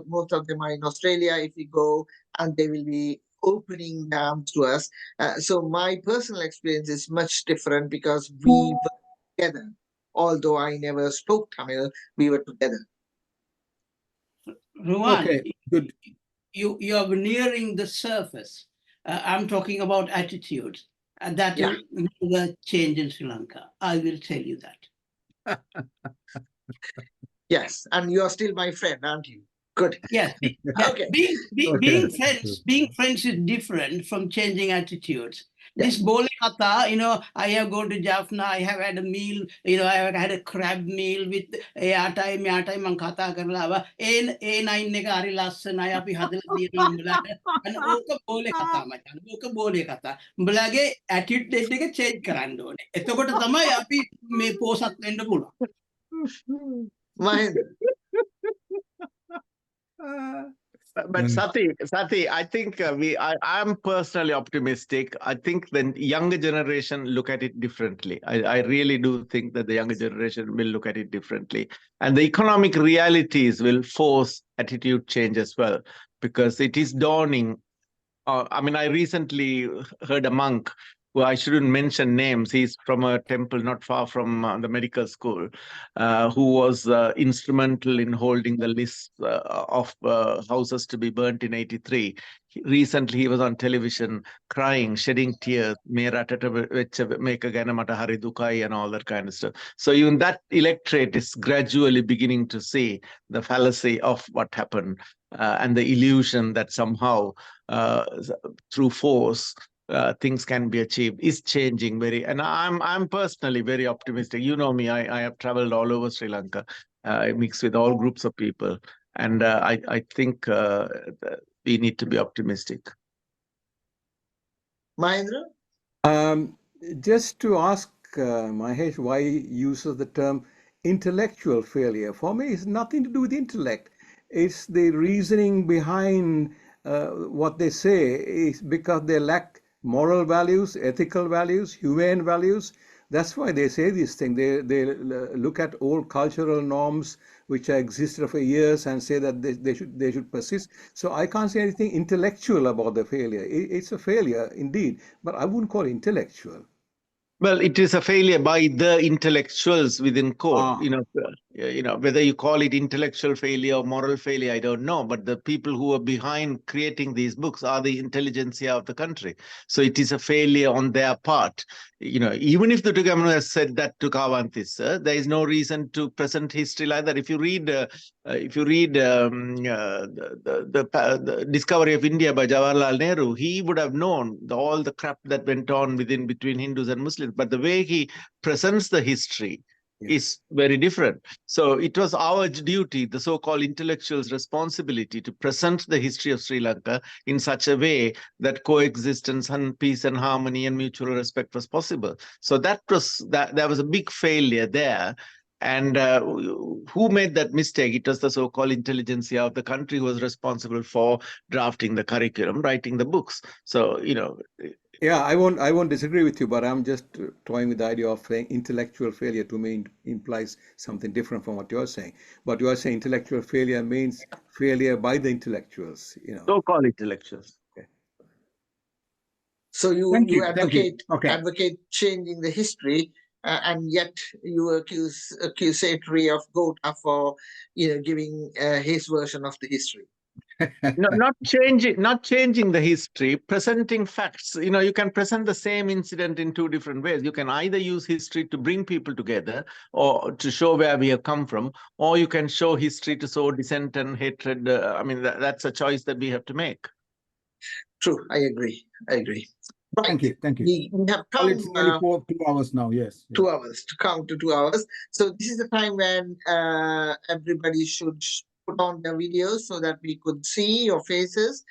most of them are in Australia, if we go, and they will be opening arms to us. So my personal experience is much different, because we were together. Although I never spoke Tamil, we were together. Ruwan, okay, good. You are nearing the surface. I'm talking about attitudes. And that will never change in Sri Lanka. I will tell you that. Yes, and you are still my friend, aren't you? Good. Yes. Okay. Being friends is different from changing attitudes. This Bole Kata, I have gone to Jaffna, I have had a meal, I have had a crab meal with Atai, Man Kata Karlava, A9 Negari Lasan, I have had and Oka Bole Kata, Oka Bole Kata, Blage, attitude they take a change Karando. Etokota Tamai, Api may pose at the end of Bula. Mahendra. But Sati, I think I'm personally optimistic. I think the younger generation look at it differently. I really do think that the younger generation will look at it differently. And the economic realities will force attitude change as well, because it is dawning. I mean, I recently heard a monk, who I shouldn't mention names. He's from a temple not far from the medical school, who was instrumental in holding the list of houses to be burnt in '83. Recently, he was on television crying, shedding tears, and all that kind of stuff. So even that electorate is gradually beginning to see the fallacy of what happened and the illusion that somehow through force things can be achieved is changing and I'm personally very optimistic. You know me, I have traveled all over Sri Lanka. I mix with all groups of people, and I think we need to be optimistic. Mahendra? Just to ask Mahesh why he uses the term intellectual failure. For me, it's nothing to do with intellect. It's the reasoning behind what they say is because they lack moral values, ethical values, humane values. That's why they say these things. They look at old cultural norms which have existed for years and say that they should persist. So I can't say anything intellectual about the failure. It's a failure indeed, but I wouldn't call it intellectual. Well, it is a failure by the intellectuals within court. Whether you call it intellectual failure or moral failure, I don't know. But the people who are behind creating these books are the intelligentsia of the country. So it is a failure on their part. Even if the Tugamanu has said that to Kavanthis, there is no reason to present history like that. If you read the Discovery of India by Jawaharlal Nehru, he would have known all the crap that went on between Hindus and Muslims. But the way he presents the history is very different. So it was our duty, the so-called intellectuals' responsibility, to present the history of Sri Lanka in such a way that coexistence and peace and harmony and mutual respect was possible. So there was a big failure there. And who made that mistake? It was the so-called intelligentsia of the country who was responsible for drafting the curriculum, writing the books. So, yeah, I won't disagree with you, but I'm just toying with the idea of saying intellectual failure. To me implies something different from what you're saying. But you are saying intellectual failure means failure by the intellectuals, So-called intellectuals. Okay. So you advocate changing the history, and yet you accusatory of Gota for giving his version of the history. No, not changing the history, presenting facts. You can present the same incident in two different ways. You can either use history to bring people together or to show where we have come from, or you can show history to sow dissent and hatred. That's a choice that we have to make. True, I agree. Right. Thank you. We have come it's nearly 2 hours now. Yes. 2 hours to come to 2 hours. So this is the time when everybody should put on their videos so that we could see your faces.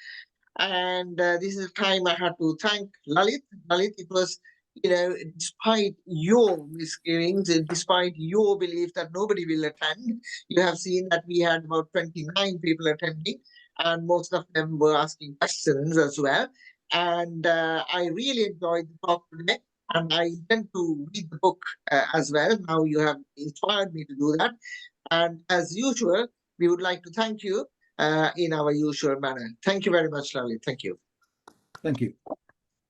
And this is the time I had to thank Lalith. Lalith, it was, despite your misgivings, despite your belief that nobody will attend, you have seen that we had about 29 people attending, and most of them were asking questions as well. And I really enjoyed the talk today, and I intend to read the book as well. Now you have inspired me to do that. And as usual, we would like to thank you in our usual manner. Thank you very much, Lalith. Thank you. Thank you.